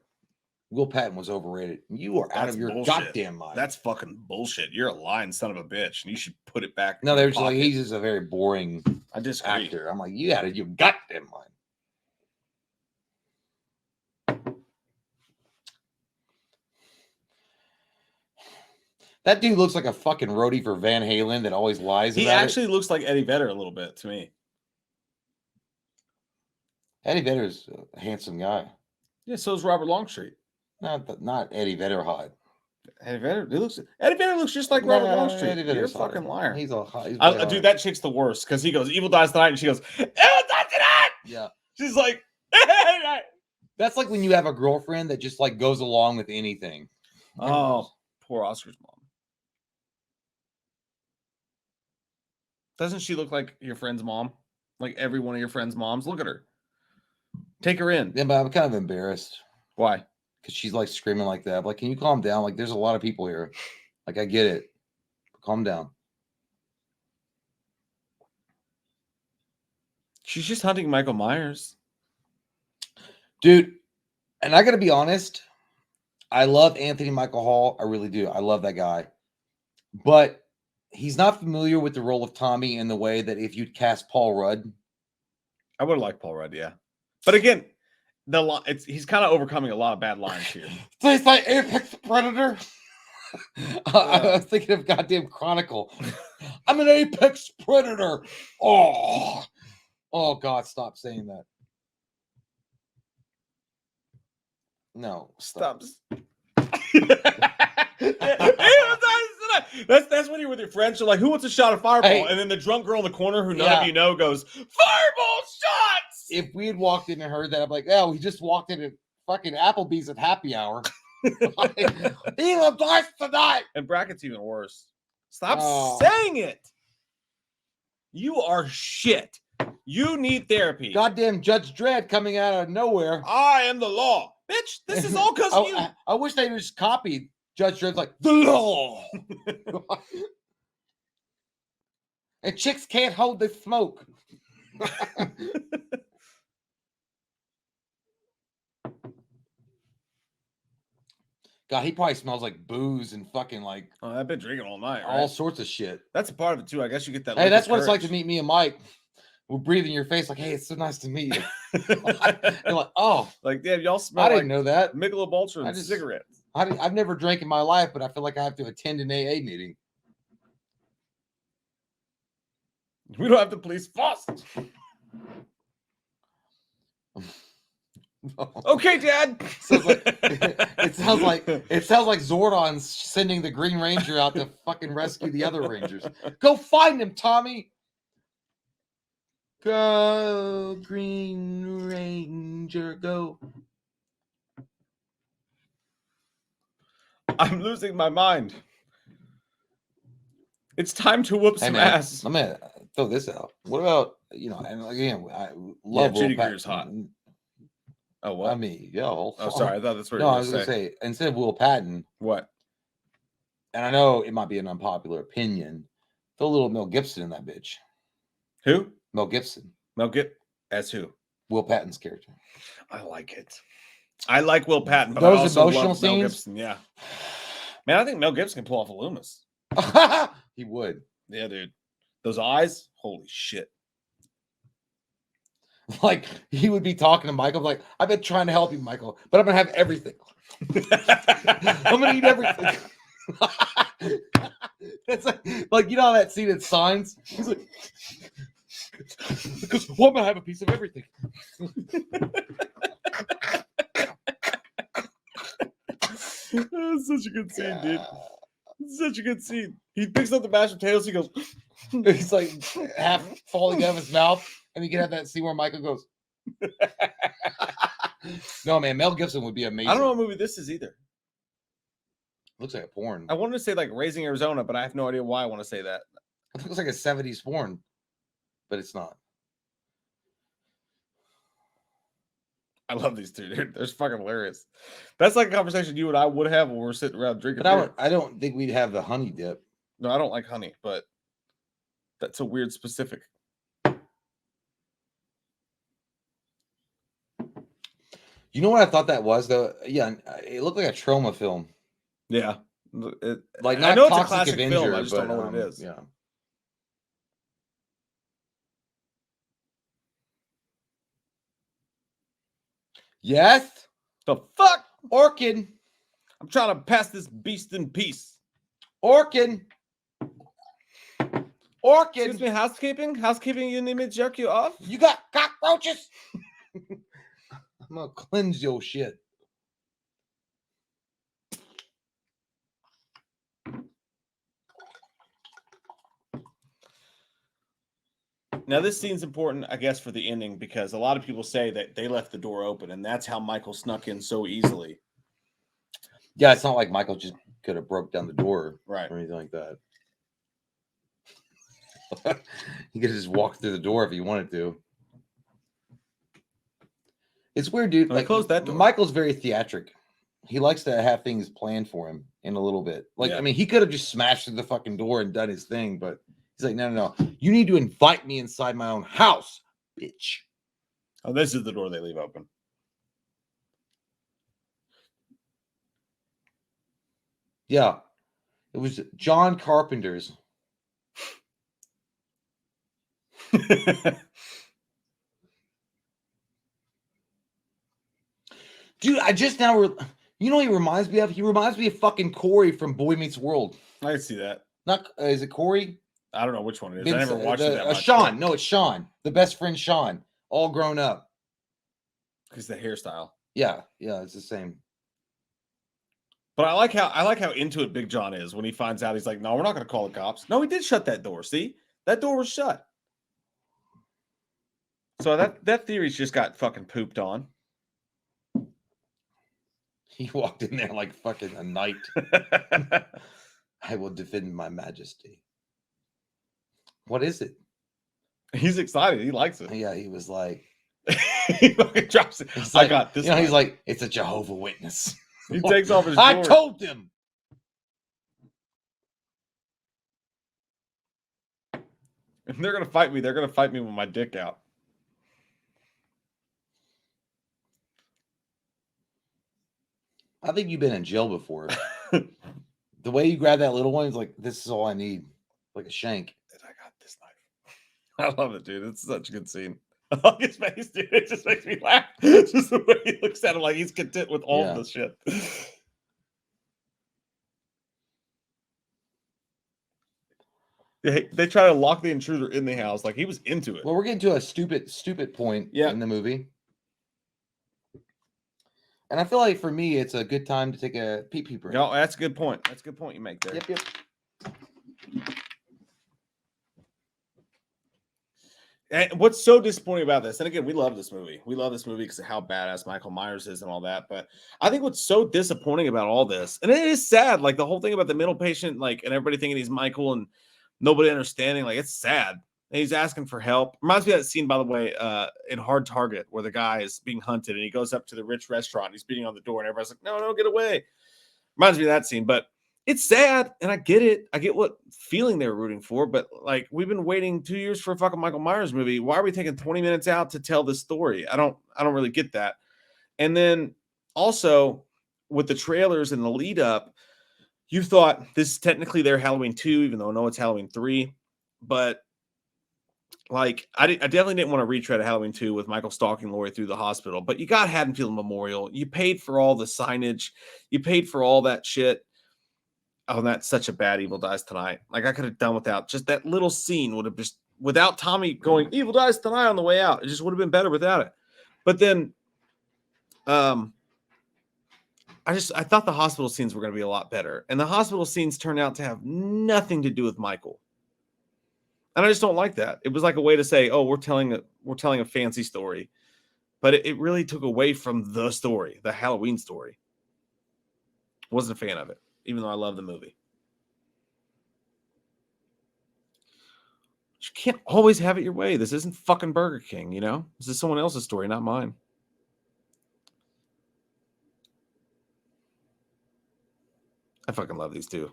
Will Patton was overrated. You are out of your goddamn mind. That's fucking bullshit. You're a lying son of a bitch, and you should put it back. No, they're just like, he's just a very boring actor. I'm like, you out of your goddamn mind. That dude looks like a fucking roadie for Van Halen that always lies. He actually looks like Eddie Vedder a little bit to me. Eddie Vedder's a handsome guy. Yeah, so is Robert Longstreet. Not Eddie Vedder hot. Eddie Vedder looks just like Robert Longstreet. Eddie Vedder's You're a fucking liar. He's dude, that chick's the worst because he goes, "Evil dies tonight," and she goes, "Evil dies tonight." Yeah, she's like, that's like when you have a girlfriend that just like goes along with anything. Oh, poor Oscar's mom. Doesn't she look like your friend's mom? Like every one of your friend's moms? Look at her. Take her in. Yeah, but I'm kind of embarrassed. Why? Because she's like screaming like that. I'm like, can you calm down? Like, there's a lot of people here. Like, I get it. Calm down. She's just hunting Michael Myers. Dude, and I got to be honest, I love Anthony Michael Hall. I really do. I love that guy. But he's not familiar with the role of Tommy in the way that if you'd cast Paul Rudd. I would have liked Paul Rudd, yeah. But again, he's kind of overcoming a lot of bad lines here. Tastes like apex predator. I was thinking of goddamn Chronicle. I'm an apex predator. Oh God, stop saying that. No, stop. That's when you're with your friends. You're like, who wants a shot of Fireball? Hey, and then the drunk girl in the corner who none of you know goes, Fireball shots! If we had walked in and heard that, I'm like, oh, we just walked in at fucking Applebee's at happy hour. Evil dies tonight. And bracket's even worse. Stop saying it. You are shit. You need therapy. Goddamn Judge Dredd coming out of nowhere. I am the law. Bitch, this is all because of you. I wish they just copied Judge Dredd's like, the law. And chicks can't hold the smoke. God, he probably smells like booze and fucking like. Oh, I've been drinking all night. All sorts of shit. That's a part of it too. I guess you get that. Hey, that's what it's like to meet me and Mike. We'll breathe in your face like, hey, it's so nice to meet you. You're like, oh, like, damn, y'all smell. I didn't know that. Michelob Ultra and cigarettes. I've never drank in my life, but I feel like I have to attend an AA meeting. We don't have to police faucets. Okay, Dad. It sounds like Zordon's sending the Green Ranger out to fucking rescue the other Rangers. Go find him, Tommy. Go, Green Ranger, go. I'm losing my mind. It's time to whoop some ass. I'm gonna throw this out. What about, and again, I love Will Chitty Patton. Greer's hot. Oh, what? I mean, yo. Oh, sorry. I thought that's what No, you were I was going gonna to say, instead of Will Patton, What? and I know it might be an unpopular opinion, throw a little Mel Gibson in that bitch. Who? Mel Gibson. Mel Gibson? As who? Will Patton's character. I like it. I like Will Patton, but those I also emotional love Mel scenes. Gibson. Yeah. Man, I think Mel Gibson can pull off a Loomis. He would. Yeah, dude. Those eyes, holy shit. Like, he would be talking to Michael, like, I've been trying to help you, Michael, but I'm gonna have everything. I'm gonna eat everything. It's like you know how that scene in Signs? He's like, because well, I'm gonna have a piece of everything. That's such a good scene, dude. Such a good scene. He picks up the mashed potatoes. He goes. He's like half falling out of his mouth, and you can have that scene where Michael goes. No, man, Mel Gibson would be amazing. I don't know what movie this is either. Looks like a porn. I wanted to say like Raising Arizona, but I have no idea why I want to say that. It looks like a 70s porn, but it's not. I love these two, dude. They're fucking hilarious. That's like a conversation you and I would have when we're sitting around drinking. But I don't think we'd have the honey dip. No, I don't like honey, but that's a weird specific. You know what I thought that was, though? Yeah, it looked like a trauma film. Yeah. Like, I not know it's a Toxic classic Avenger, film. I just don't but, know what it is. Yeah. Yes? The fuck? Orkin. I'm trying to pass this beast in peace. Orkin. Excuse me, housekeeping? Housekeeping, you need me to jerk you off? You got cockroaches? I'm gonna cleanse your shit. Now, this scene's important, I guess, for the ending, because a lot of people say that they left the door open, and that's how Michael snuck in so easily. Yeah, it's not like Michael just could have broke down the door, right, or anything like that. He could have just walked through the door if he wanted to. It's weird, dude. Like, close that door. Michael's very theatric. He likes to have things planned for him in a little bit. Like, yeah. I mean, he could have just smashed through the fucking door and done his thing, but he's like, no. You need to invite me inside my own house, bitch. Oh, this is the door they leave open. Yeah. It was John Carpenter's. Dude, I just now... You know what he reminds me of? He reminds me of fucking Corey from Boy Meets World. I can see that. Not is it Corey? I don't know which one it is. I never watched it that much. Sean. No, it's Sean. The best friend Sean. All grown up. Because the hairstyle. Yeah, it's the same. But I like how into it Big John is when he finds out. He's like, no, we're not going to call the cops. No, he did shut that door. See? That door was shut. So that theory's just got fucking pooped on. He walked in there like fucking a knight. I will defend my majesty. What is it? He's excited. He likes it. Yeah, he was like... he fucking drops it. Like, I got this. He's like, it's a Jehovah Witness. He takes off his I door. told them. If they're going to fight me, they're going to fight me with my dick out. I think you've been in jail before. The way you grab that little one is like, this is all I need. Like a shank. I got this knife. I love it, dude. It's such a good scene. I love his face, dude. It just makes me laugh. Just the way he looks at him like he's content with all of this shit. They try to lock the intruder in the house. Like he was into it. Well, we're getting to a stupid point in the movie. And I feel like for me, it's a good time to take a pee-pee break. No, that's a good point. That's a good point you make there. Yep. And what's so disappointing about this, and again, we love this movie. We love this movie because of how badass Michael Myers is and all that. But I think what's so disappointing about all this, and it is sad, like the whole thing about the mental patient, like, and everybody thinking he's Michael and nobody understanding, like, it's sad. And he's asking for help. Reminds me of that scene, by the way, in Hard Target, where the guy is being hunted and he goes up to the rich restaurant. And he's beating on the door, and everybody's like, "No, no, get away!" Reminds me of that scene, but it's sad, and I get it. I get what feeling they were rooting for, but like we've been waiting 2 years for a fucking Michael Myers movie. Why are we taking 20 minutes out to tell this story? I don't really get that. And then also with the trailers and the lead up, you thought this is technically their Halloween 2, even though I know it's Halloween 3. But like I definitely didn't want to retread a Halloween 2 with Michael stalking Laurie through the hospital. But you got Haddonfield Memorial. You paid for all the signage, you paid for all that shit. Oh, that's such a bad Evil Dies Tonight. Like I could have done without just that little scene. Would have just without Tommy going Evil Dies Tonight on the way out. It just would have been better without it. But then, I thought the hospital scenes were going to be a lot better, and the hospital scenes turned out to have nothing to do with Michael. And I just don't like that. It was like a way to say, "Oh, we're telling a fancy story," but it really took away from the story, the Halloween story. Wasn't a fan of it, even though I love the movie. You can't always have it your way. This isn't fucking Burger King, you know? This is someone else's story, not mine. I fucking love these two.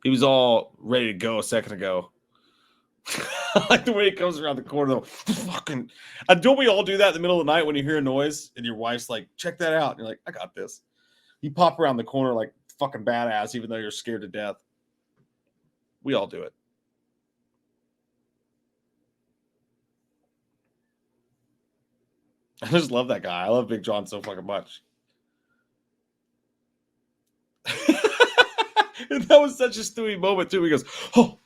He was all ready to go a second ago. I like the way it comes around the corner, though. Fucking, don't we all do that in the middle of the night when you hear a noise and your wife's like, "Check that out." And you're like, "I got this." You pop around the corner like fucking badass, even though you're scared to death. We all do it. I just love that guy. I love Big John so fucking much. And that was such a Stewie moment, too. He goes, "Oh."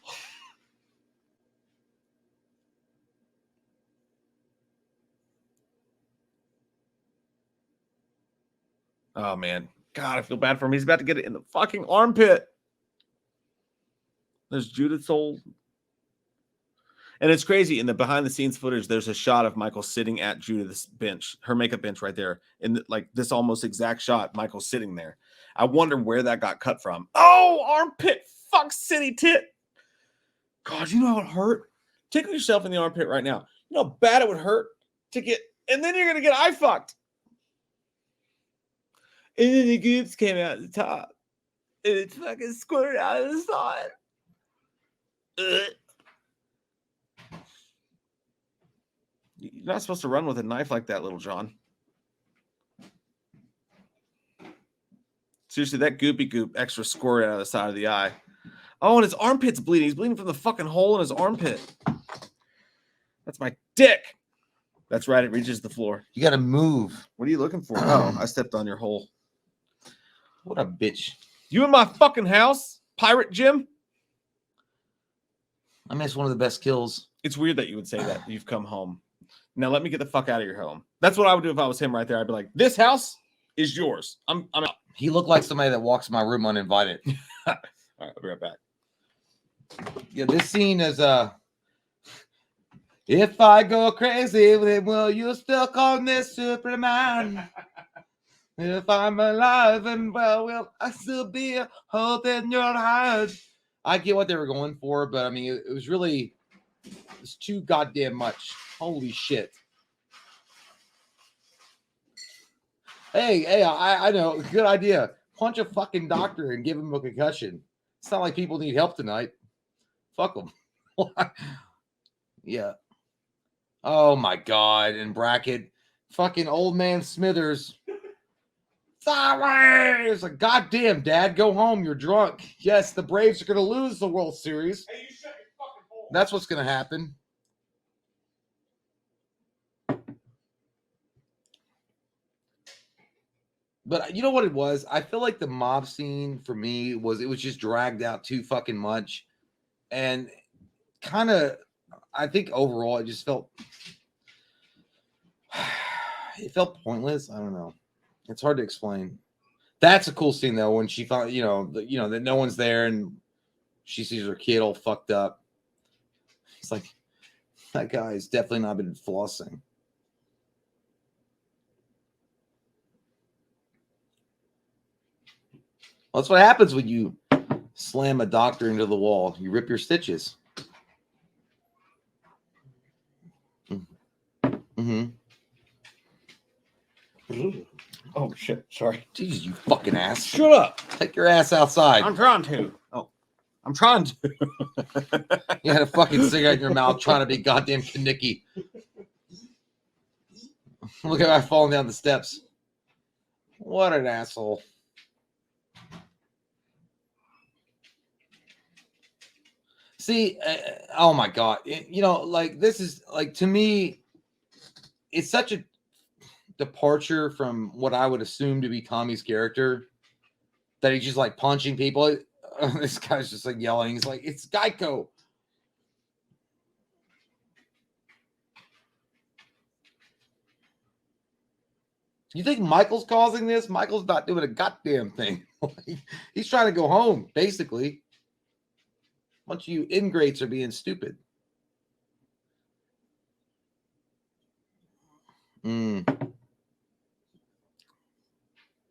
Oh, man. God, I feel bad for him. He's about to get it in the fucking armpit. There's Judith's old. And it's crazy. In the behind the scenes footage, there's a shot of Michael sitting at Judith's bench, her makeup bench right there. In like this almost exact shot, Michael sitting there. I wonder where that got cut from. Oh, armpit. Fuck city tit. God, you know how it hurt? Tickle yourself in the armpit right now. You know how bad it would hurt to get, and then you're going to get eye fucked. And then the goobs came out the top. And it fucking squirted out of the side. You're not supposed to run with a knife like that, little John. Seriously, that goopy goop extra squirted out of the side of the eye. Oh, and his armpit's bleeding. He's bleeding from the fucking hole in his armpit. That's my dick. That's right. It reaches the floor. You got to move. What are you looking for? Oh, I stepped on your hole. What a bitch. You in my fucking house, Pirate Jim? I mean, it's one of the best kills. It's weird that you would say that. You've come home. Now let me get the fuck out of your home. That's what I would do if I was him right there. I'd be like, "This house is yours. I'm out." He looked like somebody that walks in my room uninvited. All right, I'll be right back. Yeah, this scene is if I go crazy, then will you still call me Superman? If I'm alive, and well, will I still be a hope in your heart? I get what they were going for, but I mean, it was really, it's too goddamn much. Holy shit. Hey, I know, good idea. Punch a fucking doctor and give him a concussion. It's not like people need help tonight. Fuck them. Yeah. Oh my God. In bracket, fucking old man Smithers. Sorry. It's like, goddamn, Dad, go home. You're drunk. Yes, the Braves are going to lose the World Series. Hey, you shut your fucking hole. That's what's going to happen. But you know what it was? I feel like the mob scene for me it was just dragged out too fucking much. And kind of, I think overall it just felt, it felt pointless. I don't know. It's hard to explain. That's a cool scene though, when she found, that no one's there and she sees her kid all fucked up. It's like, that guy's definitely not been flossing. Well, that's what happens when you slam a doctor into the wall. You rip your stitches. Mm-hmm. Oh shit! Sorry. Jesus, you fucking ass! Shut up! Take your ass outside. I'm trying to. Oh, I'm trying to. You had a fucking cigarette in your mouth, trying to be goddamn Kaniki. Look at me falling down the steps. What an asshole! See, oh my god, you know, like this is like to me, it's such a departure from what I would assume to be Tommy's character that he's just like punching people. This guy's just like yelling. He's like, it's Geico. You think Michael's causing this? Michael's not doing a goddamn thing. He's trying to go home, basically. A bunch of you ingrates are being stupid.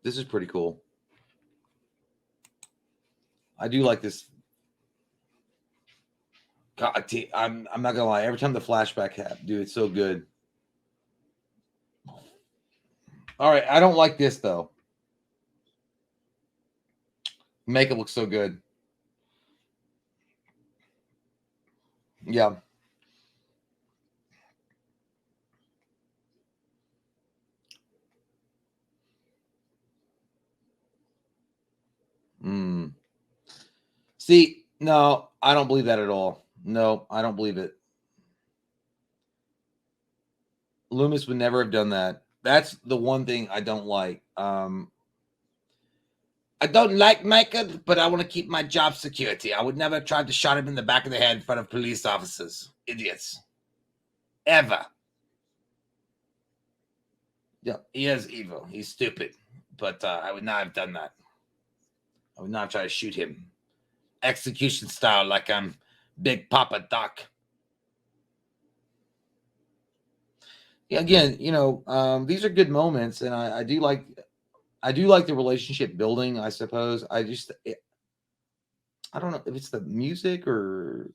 This is pretty cool. I do like this. God, I'm not gonna lie. Every time the flashback happens, dude, it's so good. All right, I don't like this though. Makeup looks so good. Yeah. See, no, I don't believe that at all. No, I don't believe it. Loomis would never have done that. That's the one thing I don't like. I don't like makeup, but I want to keep my job security. I would never have tried to shot him in the back of the head in front of police officers. Idiots. Ever. Yeah, he is evil. He's stupid. But I would not have done that. I would not try to shoot him. Execution style like I'm Big Papa Doc. Yeah, again, you know, these are good moments, and I do like the relationship building, I suppose. I don't know if it's the music or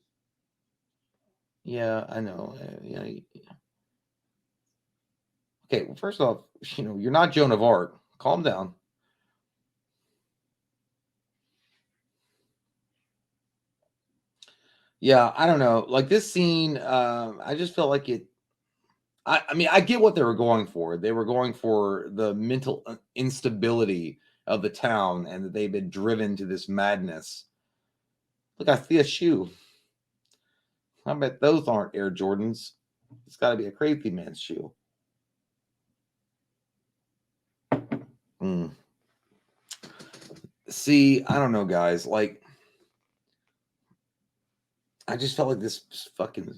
yeah, I know. Yeah. Okay, well, first off, you know, you're not Joan of Arc. Calm down. Yeah, I don't know. Like this scene, I just felt like it. I mean, I get what they were going for. They were going for the mental instability of the town and that they've been driven to this madness. Look, I see a shoe. I bet those aren't Air Jordans. It's got to be a crazy man's shoe. See, I don't know, guys. Like, I just felt like this was fucking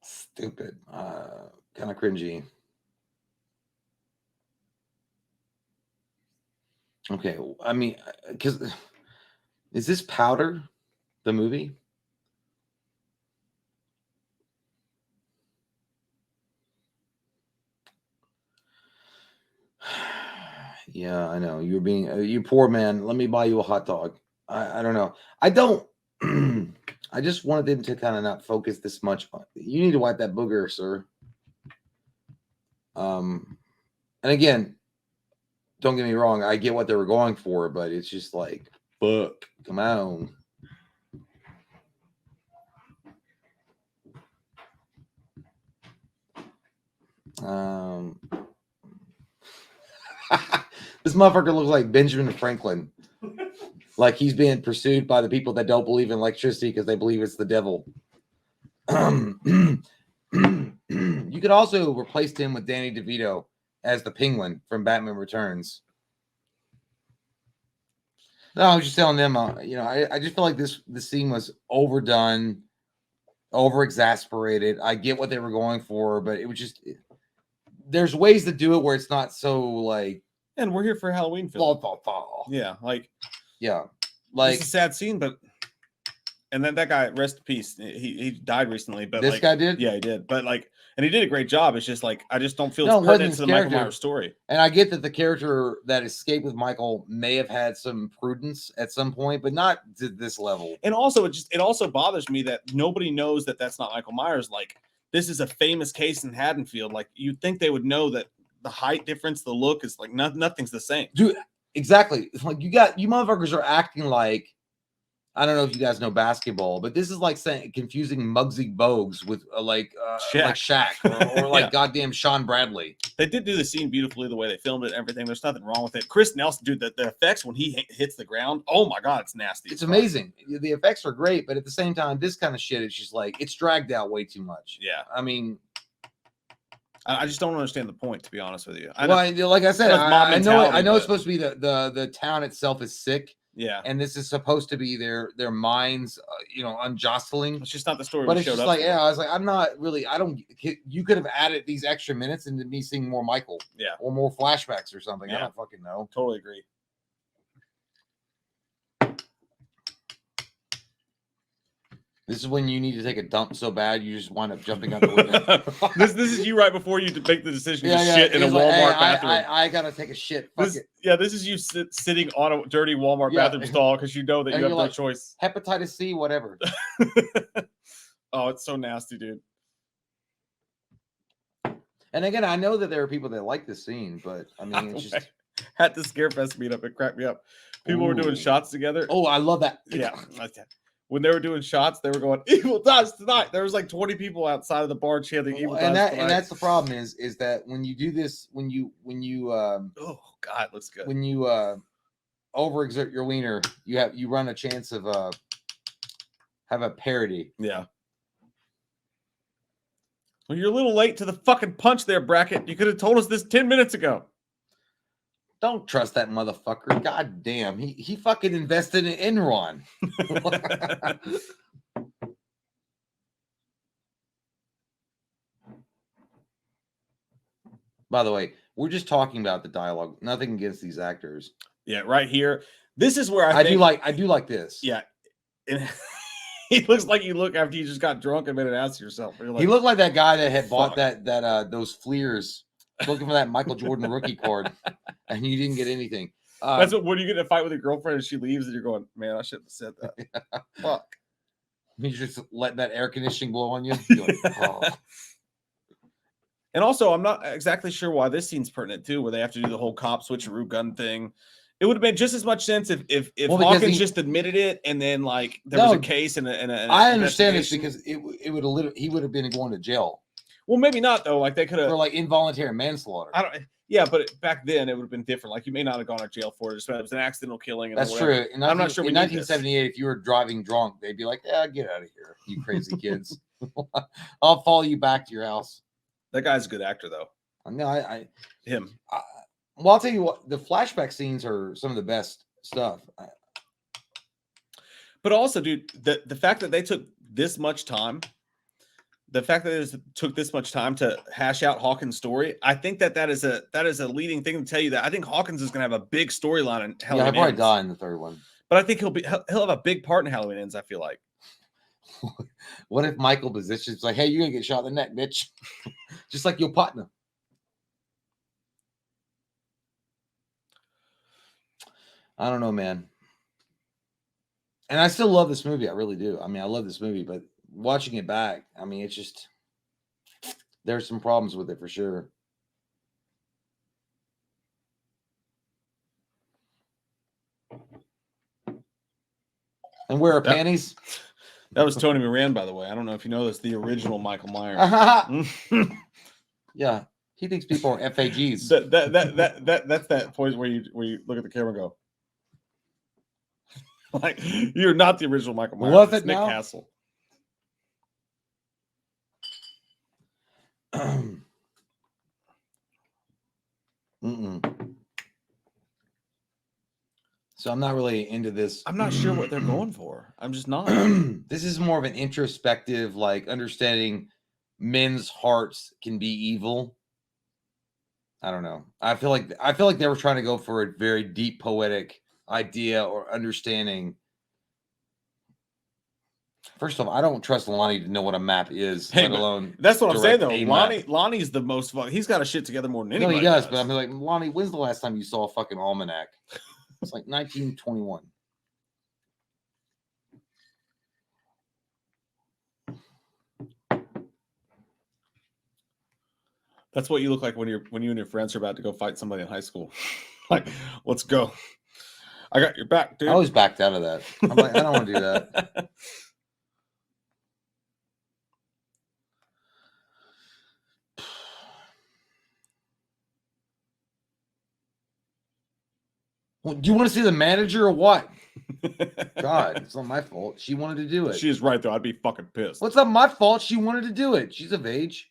stupid. Kind of cringy. Okay, I mean, because is this Powder, the movie? Yeah, I know. You're being you poor man. Let me buy you a hot dog. I don't know. I don't. I just wanted them to kind of not focus this much on. You need to wipe that booger, sir. And again, don't get me wrong. I get what they were going for, but it's just like, fuck. Come on. This motherfucker looks like Benjamin Franklin. Like he's being pursued by the people that don't believe in electricity because they believe it's the devil. You could also replace him with Danny DeVito as the Penguin from Batman Returns. No, I was just telling them, you know, I just feel like this scene was overdone, over exasperated. I get what they were going for, but it was just there's ways to do it where it's not so like. And we're here for Halloween film. Yeah, like yeah, like it's a sad scene, but And then that guy, rest in peace. He died recently, but This guy did? Yeah, he did. But like, and he did a great job. It's just like I just don't feel No, it's it wasn't pertinent his to the Michael character. Myers story. And I get that the character that escaped with Michael may have had some prudence at some point, but not to this level. And also, it also bothers me that nobody knows that that's not Michael Myers. Like, this is a famous case in Haddonfield. Like, you'd think they would know that the height difference, the look is like nothing's the same. Dude, exactly. It's like you motherfuckers are acting like, I don't know if you guys know basketball, but this is like saying confusing Muggsy Bogues with Shaq or like Yeah. goddamn Sean Bradley. They did do the scene beautifully, the way they filmed it and everything. There's nothing wrong with it. Chris Nelson, dude, the effects when he hits the ground, oh my God, it's nasty. It's amazing. The effects are great, but at the same time, this kind of shit, it's just like, it's dragged out way too much. Yeah. I mean, I just don't understand the point, to be honest with you. Like I said, I know it's supposed to be the town itself is sick. Yeah. And this is supposed to be their minds, unjostling. It's just not the story. But it's just like, I was like, I'm not really, you could have added these extra minutes into me seeing more Michael. Yeah. Or more flashbacks or something. Yeah. I don't fucking know. Totally agree. This is when you need to take a dump so bad you just wind up jumping out the window. this is you right before you make the decision to shit in a Walmart bathroom. I gotta take a shit. This is you sitting on a dirty Walmart bathroom stall because you know that you have no choice. Hepatitis C, whatever. Oh, it's so nasty, dude. And again, I know that there are people that like this scene, but I mean, it's just at the Scarefest meetup, it cracked me up. People were doing shots together. Oh, I love that. Yeah. When they were doing shots, they were going, "Evil dies tonight." There was like 20 people outside of the bar chanting "Evil dies tonight." And that's the problem is that when you do this, when you oh God, looks good. When you overexert your wiener, you run a chance of have a parody. Yeah. Well, you're a little late to the fucking punch there, Brackett. You could have told us this 10 minutes ago. Don't trust that motherfucker. God damn. He fucking invested in Enron. By the way, we're just talking about the dialogue. Nothing against these actors. Yeah, right here. This is where I do like this. Yeah. He looks like you look after you just got drunk and made an ass of yourself. Like, he looked like that guy that had bought those Fleers looking for that Michael Jordan rookie card, and you didn't get anything. That's when you get in a fight with your girlfriend and she leaves, and you're going, "Man, I shouldn't have said that." Yeah. Fuck. You just letting that air conditioning blow on you. Like, oh. And also, I'm not exactly sure why this scene's pertinent too, where they have to do the whole cop switcheroo gun thing. It would have made just as much sense if Hawkins just admitted it, and then like there was a case and I understand this because he would have been going to jail. Well, maybe not though. Like they could have for like involuntary manslaughter. Yeah, but back then it would have been different. Like you may not have gone to jail for it. It was an accidental killing. That's true. I'm not sure. In 1978, if you were driving drunk, they'd be like, "Yeah, get out of here, you crazy kids. I'll follow you back to your house." That guy's a good actor, though. No, him. Well, I'll tell you what. The flashback scenes are some of the best stuff. But also, dude, the fact that they took this much time. The fact that it took this much time to hash out Hawkins' story, I think that is a leading thing to tell you that I think Hawkins is going to have a big storyline in Halloween. Yeah, he'll probably die in the third one. But I think he'll have a big part in Halloween Ends. I feel like. What if Michael positions like, "Hey, you're gonna get shot in the neck, bitch," just like your partner? I don't know, man. And I still love this movie. I really do. I mean, I love this movie, but watching it back, I mean, it's just there's some problems with it for sure. And where are panties? That was Tony Moran, by the way. I don't know if you know this. The original Michael Myers. Yeah, he thinks people are FAGs. That's that point where you look at the camera and go, like, you're not the original Michael Myers. Was it Nick now? Castle. So I'm not really into this. I'm not sure what they're going for. I'm just not. This is more of an introspective, like understanding men's hearts can be evil. I don't know. I feel like they were trying to go for a very deep poetic idea or understanding. First off, I don't trust Lonnie to know what a map is, Hey, let but alone. that's what I'm saying though. direct a map. Lonnie's the most fun. He's got a shit together more than No, anybody. he does. But I'm like, Lonnie, when's the last time you saw a fucking almanac? It's like 1921. That's what you look like when you and your friends are about to go fight somebody in high school. Like, let's go. I got your back, dude. I always backed out of that. I'm like, I don't want to do that. Well, do you want to see the manager or what? God, it's not my fault. She wanted to do it. She is right though. I'd be fucking pissed. What's not my fault? She wanted to do it. She's of age.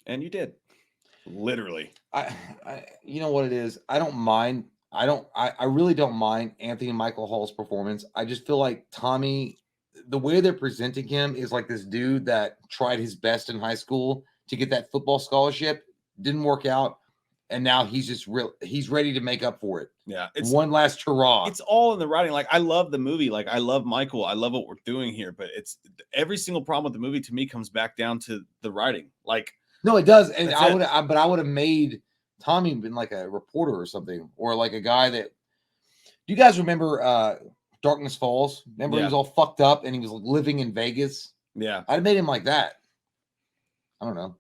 And you did. Literally. I you know what it is? I don't mind. I really don't mind Anthony Michael Hall's performance. I just feel like Tommy, the way they're presenting him is like this dude that tried his best in high school to get that football scholarship, didn't work out, and now he's just he's ready to make up for it. Yeah, it's one last hurrah. It's all in the writing. Like, I love the movie. Like, I love Michael. I love what we're doing here. But it's every single problem with the movie to me comes back down to the writing. Like, no, it does, and I would have made Tommy been like a reporter or something, or like a guy that. Do you guys remember Darkness Falls? Remember he was all fucked up and he was living in Vegas? Yeah, I'd have made him like that. I don't know.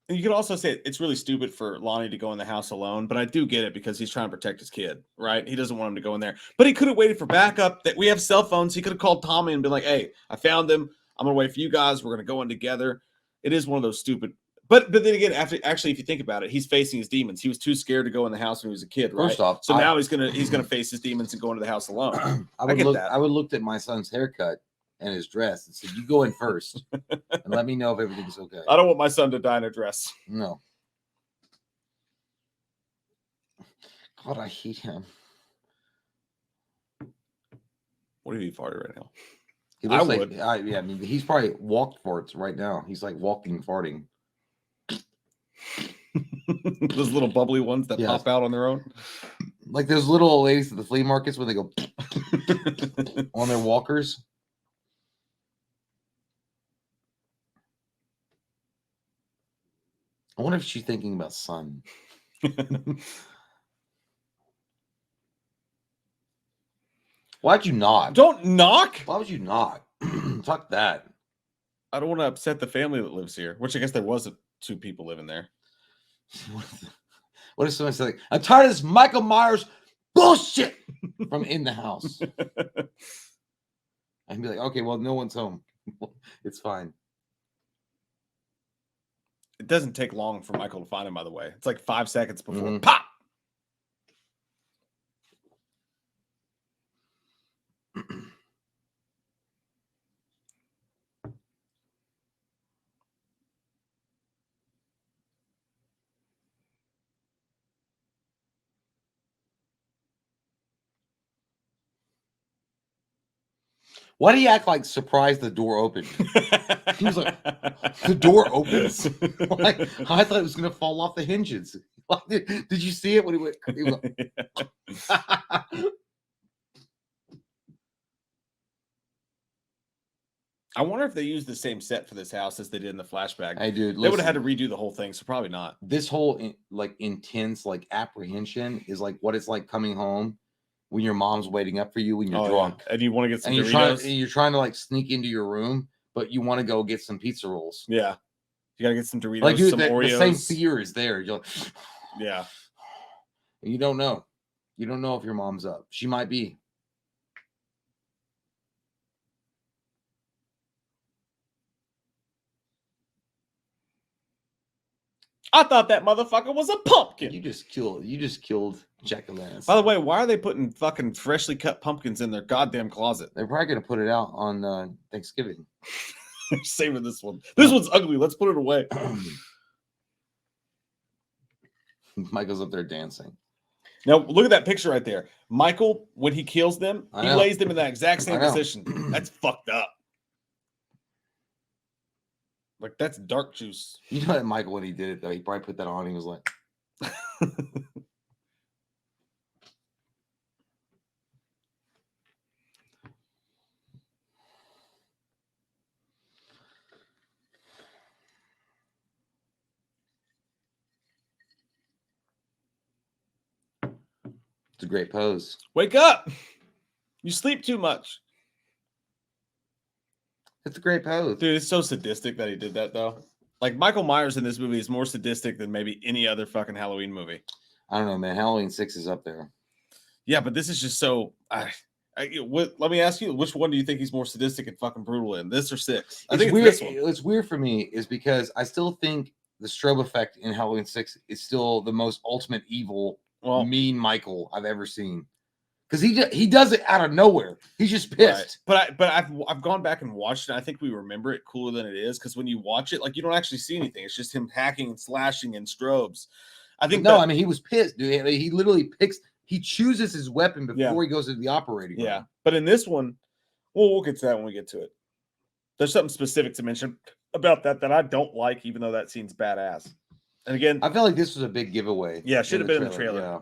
And you could also say it's really stupid for Lonnie to go in the house alone, but I do get it because he's trying to protect his kid, right? He doesn't want him to go in there. But he could have waited for backup. That we have cell phones. He could have called Tommy and been like, "Hey, I found them. I'm gonna wait for you guys. We're gonna go in together." It is one of those stupid. But then again, if you think about it, he's facing his demons. He was too scared to go in the house when he was a kid, right? First off, so now he's gonna face his demons and go into the house alone. I would looked at my son's haircut and his dress and said, "You go in first and let me know if everything's okay." I don't want my son to die in a dress. No. God, I hate him. What are you farting right now? He looks I mean, he's probably walked farts right now. He's like walking farting. Those little bubbly ones that pop out on their own. Like those little old ladies at the flea markets where they go on their walkers. I wonder if she's thinking about son. Why'd you knock? Don't knock. Why would you knock? Fuck that. I don't want to upset the family that lives here, which I guess there wasn't 2 people living there. What if someone said, like, "I'm tired of this Michael Myers bullshit" from in the house? I'd be like, "Okay, well, no one's home. It's fine." It doesn't take long for Michael to find him, by the way. It's like 5 seconds before pop. Why do you act like surprised the door opened? He was like, "The door opens?" Like, I thought it was going to fall off the hinges. Did you see it when he went? He was like, I wonder if they used the same set for this house as they did in the flashback. Hey, dude, they would have had to redo the whole thing, so probably not. This whole like intense like apprehension is like what it's like coming home when your mom's waiting up for you when you're drunk and you want to get some Doritos. You're trying to like sneak into your room, but you want to go get some pizza rolls. Yeah, you gotta get some Doritos, like, dude, some Oreos. The same fear is there. You're like, yeah. You don't know. You don't know if your mom's up. She might be. I thought that motherfucker was a pumpkin. You just killed Jack-o'-lantern. By the way, why are they putting fucking freshly cut pumpkins in their goddamn closet? They're probably gonna put it out on Thanksgiving. Saving this one. This one's ugly. Let's put it away. Michael's up there dancing. Now look at that picture right there. Michael, when he kills them, he lays them in that exact same position. That's fucked up. Like, that's dark juice. You know that Michael, when he did it though, he probably put that on. And he was like, "It's a great pose. Wake up! You sleep too much." It's a great pose, Dude, it's so sadistic that he did that, though. Like, Michael Myers in this movie is more sadistic than maybe any other fucking Halloween movie. I don't know, man. Halloween 6 is up there. Yeah, but this is just so. Let me ask you, which one do you think he's more sadistic and fucking brutal in, this or 6? I think weird. it's this one. It's weird for me is because I still think the strobe effect in Halloween 6 is still the most ultimate evil, mean Michael I've ever seen. Because he does it out of nowhere. He's just pissed. Right. But I've gone back and watched it. I think we remember it cooler than it is, because when you watch it, like, you don't actually see anything. It's just him hacking and slashing and strobes. I think I mean, he was pissed, dude. He literally he chooses his weapon before he goes into the operating room. Yeah. But in this one, we'll get to that when we get to it. There's something specific to mention about that I don't like, even though that scene's badass. And again, I feel like this was a big giveaway. Yeah, should have been in the trailer. Yeah.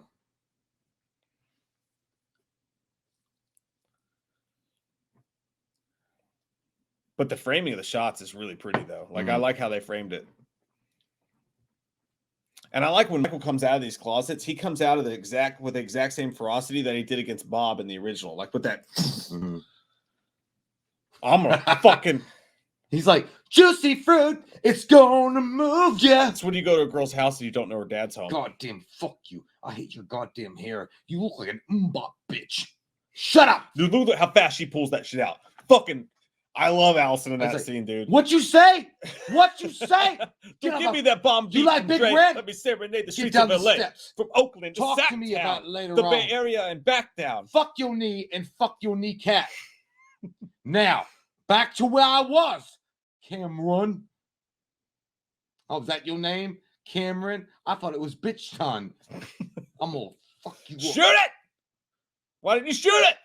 But the framing of the shots is really pretty, though. Like, I like how they framed it. And I like when Michael comes out of these closets, he comes out of with the exact same ferocity that he did against Bob in the original. Like, with that. I'm gonna fucking. He's like, juicy fruit, it's gonna move ya. That's when you go to a girl's house and you don't know her dad's home. Goddamn, fuck you. I hate your goddamn hair. You look like an bitch. Shut up. Dude, look at how fast she pulls that shit out. Fucking. I love Allison in that scene, dude. What you say? What you say? Give me that bomb. You like Big Red? Let me serenade the streets of LA. From Oakland to Talk Sacktown, to me about later the on. Bay Area and back down. Fuck your knee and fuck your kneecap. Now, back to where I was. Cameron. Oh, is that your name? Cameron? I thought it was bitch time. I'm gonna fuck you up. Shoot it! Why didn't you shoot it?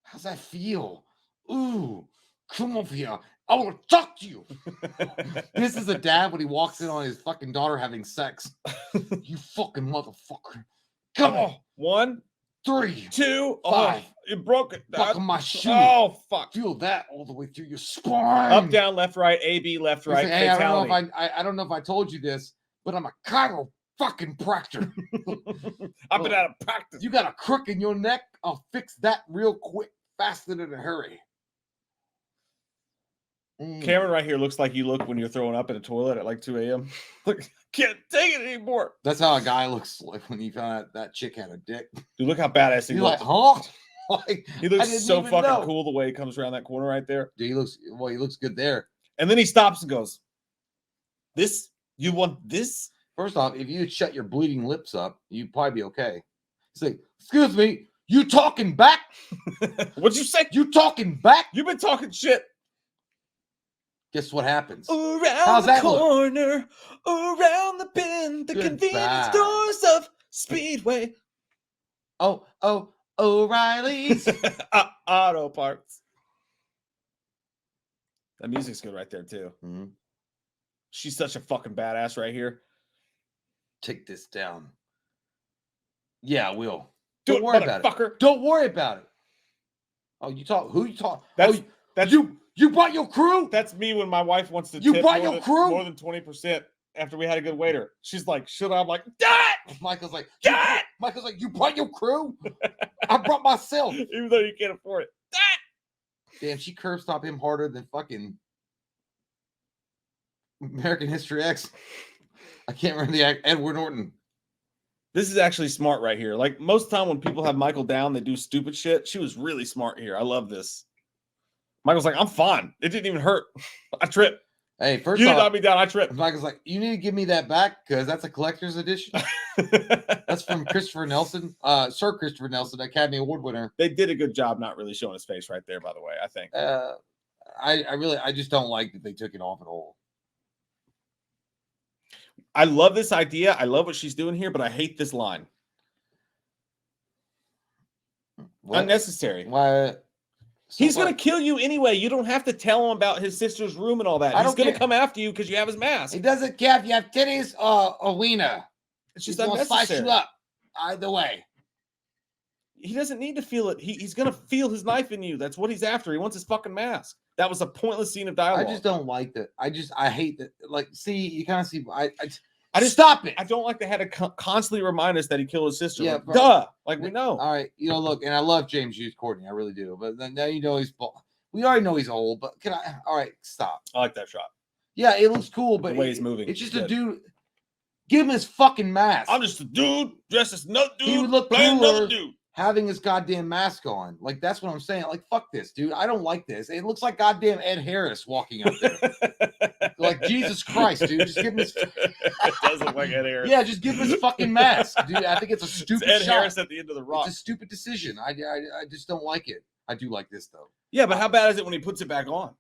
How's that feel? Ooh, come over here. I want to talk to you. This is a dad when he walks in on his fucking daughter having sex. You fucking motherfucker. Come on. 1, 3, 2, 5. You broke it. Fucking my shoe. Oh, fuck. Feel that all the way through your spine. Up, down, left, right, A, B, left, right, hey, fatality. I don't know if I told you this, but I'm a chiropractor. I've been out of practice. You got a crook in your neck? I'll fix that real quick, faster than a hurry. Cameron right here looks like you look when you're throwing up in a toilet at like 2 a.m. Look, can't take it anymore. That's how a guy looks like when he found out that chick had a dick. Dude, look how badass he looks. Like, huh? Like, he looks so fucking cool the way he comes around that corner right there. Dude, he looks good there. And then he stops and goes, "This? You want this?" First off, if you shut your bleeding lips up, you'd probably be okay. He's like, "Excuse me, you talking back?" What'd you say? You talking back? You've been talking shit. Guess what happens? Around the corner, around the bend, the convenience stores of Speedway. Oh, O'Reilly's. Auto parts. That music's good right there, too. Mm-hmm. She's such a fucking badass right here. Take this down. Yeah, I will. Don't worry about it. Don't worry about it. Oh, you talk. Who you talk? That's you brought your crew? That's me when my wife wants to you tip brought your crew? More than 20% after we had a good waiter. She's like, should I? I'm like, that. Michael's like, that. Michael's like, you brought your crew? I brought myself. Even though you can't afford it. That. Damn, she curb stopped him harder than fucking American History X. I can't remember the Edward Norton. This is actually smart right here. Like, most of the time when people have Michael down, they do stupid shit. She was really smart here. I love this. Michael's like, I'm fine. It didn't even hurt. I tripped. Hey, first you off, did not knock me down. I tripped. Michael's like, you need to give me that back because that's a collector's edition. That's from Christopher Nelson, Sir Christopher Nelson, Academy Award winner. They did a good job not really showing his face right there, by the way, I think. I just don't like that they took it off at all. I love this idea. I love what she's doing here, but I hate this line. What? Unnecessary. Why? He's going to kill you anyway. You don't have to tell him about his sister's room and all that. He's going to come after you because you have his mask. He doesn't care if you have titties or a wiener. It's just unnecessary. Slice you up either way. He doesn't need to feel it. He's going to feel his knife in you. That's what he's after. He wants his fucking mask. That was a pointless scene of dialogue. I just don't like that. I hate that. Like, see, you kind of see. I just stop it. I don't like they had to constantly remind us that he killed his sister. Yeah, like, duh. Like, we know. All right, look, and I love James Hughes Courtney. I really do. But then now he's. We already know he's old. But can I? All right, stop. I like that shot. Yeah, it looks cool, but the way he's moving. It's just a dude. Give him his fucking mask. I'm just a dude dressed as another dude. He would look playing cooler another dude. Having his goddamn mask on. Like, that's what I'm saying. Like, fuck this, dude. I don't like this. It looks like goddamn Ed Harris walking up there. Like, Jesus Christ, dude. Just give him his... It does look like Ed Harris. Yeah, just give him his fucking mask, dude. I think it's a stupid Ed shot. Harris at the end of the rock. It's a stupid decision. I just don't like it. I do like this, though. Yeah, but how bad is it when he puts it back on?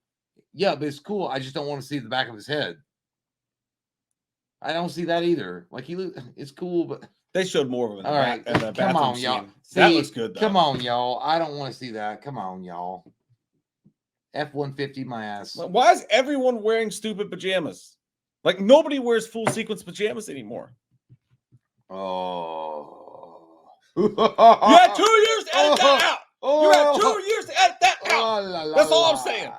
Yeah, but it's cool. I just don't want to see the back of his head. I don't see that either. Like, it's cool, but... They showed more of him in the all right, bathroom come on, y'all. scene. That looks good, though. Come on, y'all. I don't want to see that. Come on, y'all. F-150 my ass. Why is everyone wearing stupid pajamas? Like, nobody wears full sequence pajamas anymore. Oh. You had 2 years to edit that out. You had 2 years to edit that out. That's all I'm saying.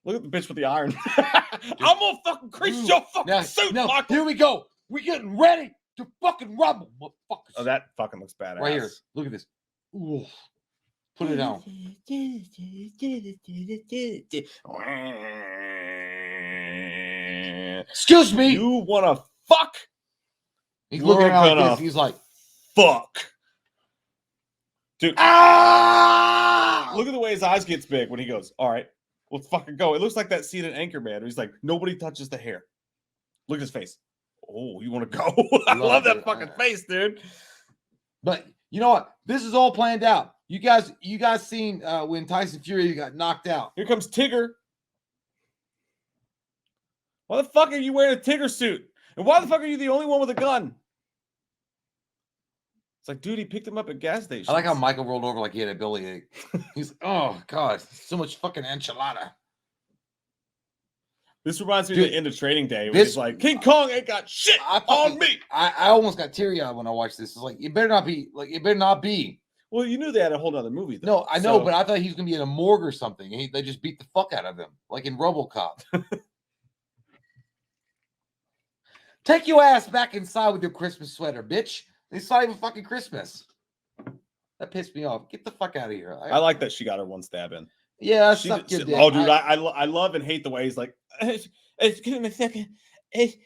Look at the bitch with the iron. I'm gonna fucking crease your fucking suit, Michael. Here we go. We're getting ready to fucking rumble, motherfuckers. Oh, that fucking looks badass. Right here. Look at this. Ooh. Put it down. Excuse me. You wanna fuck? He's looking at like this. He's like, fuck. Dude. Ah! Look at the way his eyes gets big when he goes, all right, let's fucking go. It looks like that scene in Anchorman. He's like, nobody touches the hair. Look at his face. Oh, you want to go? I love that fucking face, dude. But you know what? This is all planned out. You guys seen when Tyson Fury got knocked out. Here comes Tigger. Why the fuck are you wearing a Tigger suit? And why the fuck are you the only one with a gun? It's like, dude, he picked him up at gas stations. I like how Michael rolled over like he had a bellyache. He's like, oh, God, so much fucking enchilada. This reminds me of the end of Training Day. He's like, King Kong ain't got shit on me. I almost got teary-eyed when I watched this. It's like, it better not be. Well, you knew they had a whole other movie, though. No, I know, but I thought he was going to be in a morgue or something. They just beat the fuck out of him, like in RoboCop. Take your ass back inside with your Christmas sweater, bitch. It's not even fucking Christmas. That pissed me off. Get the fuck out of here. I like that she got her one stab in. Yeah, oh, dude, I love and hate the way he's like, it's give me a second. It's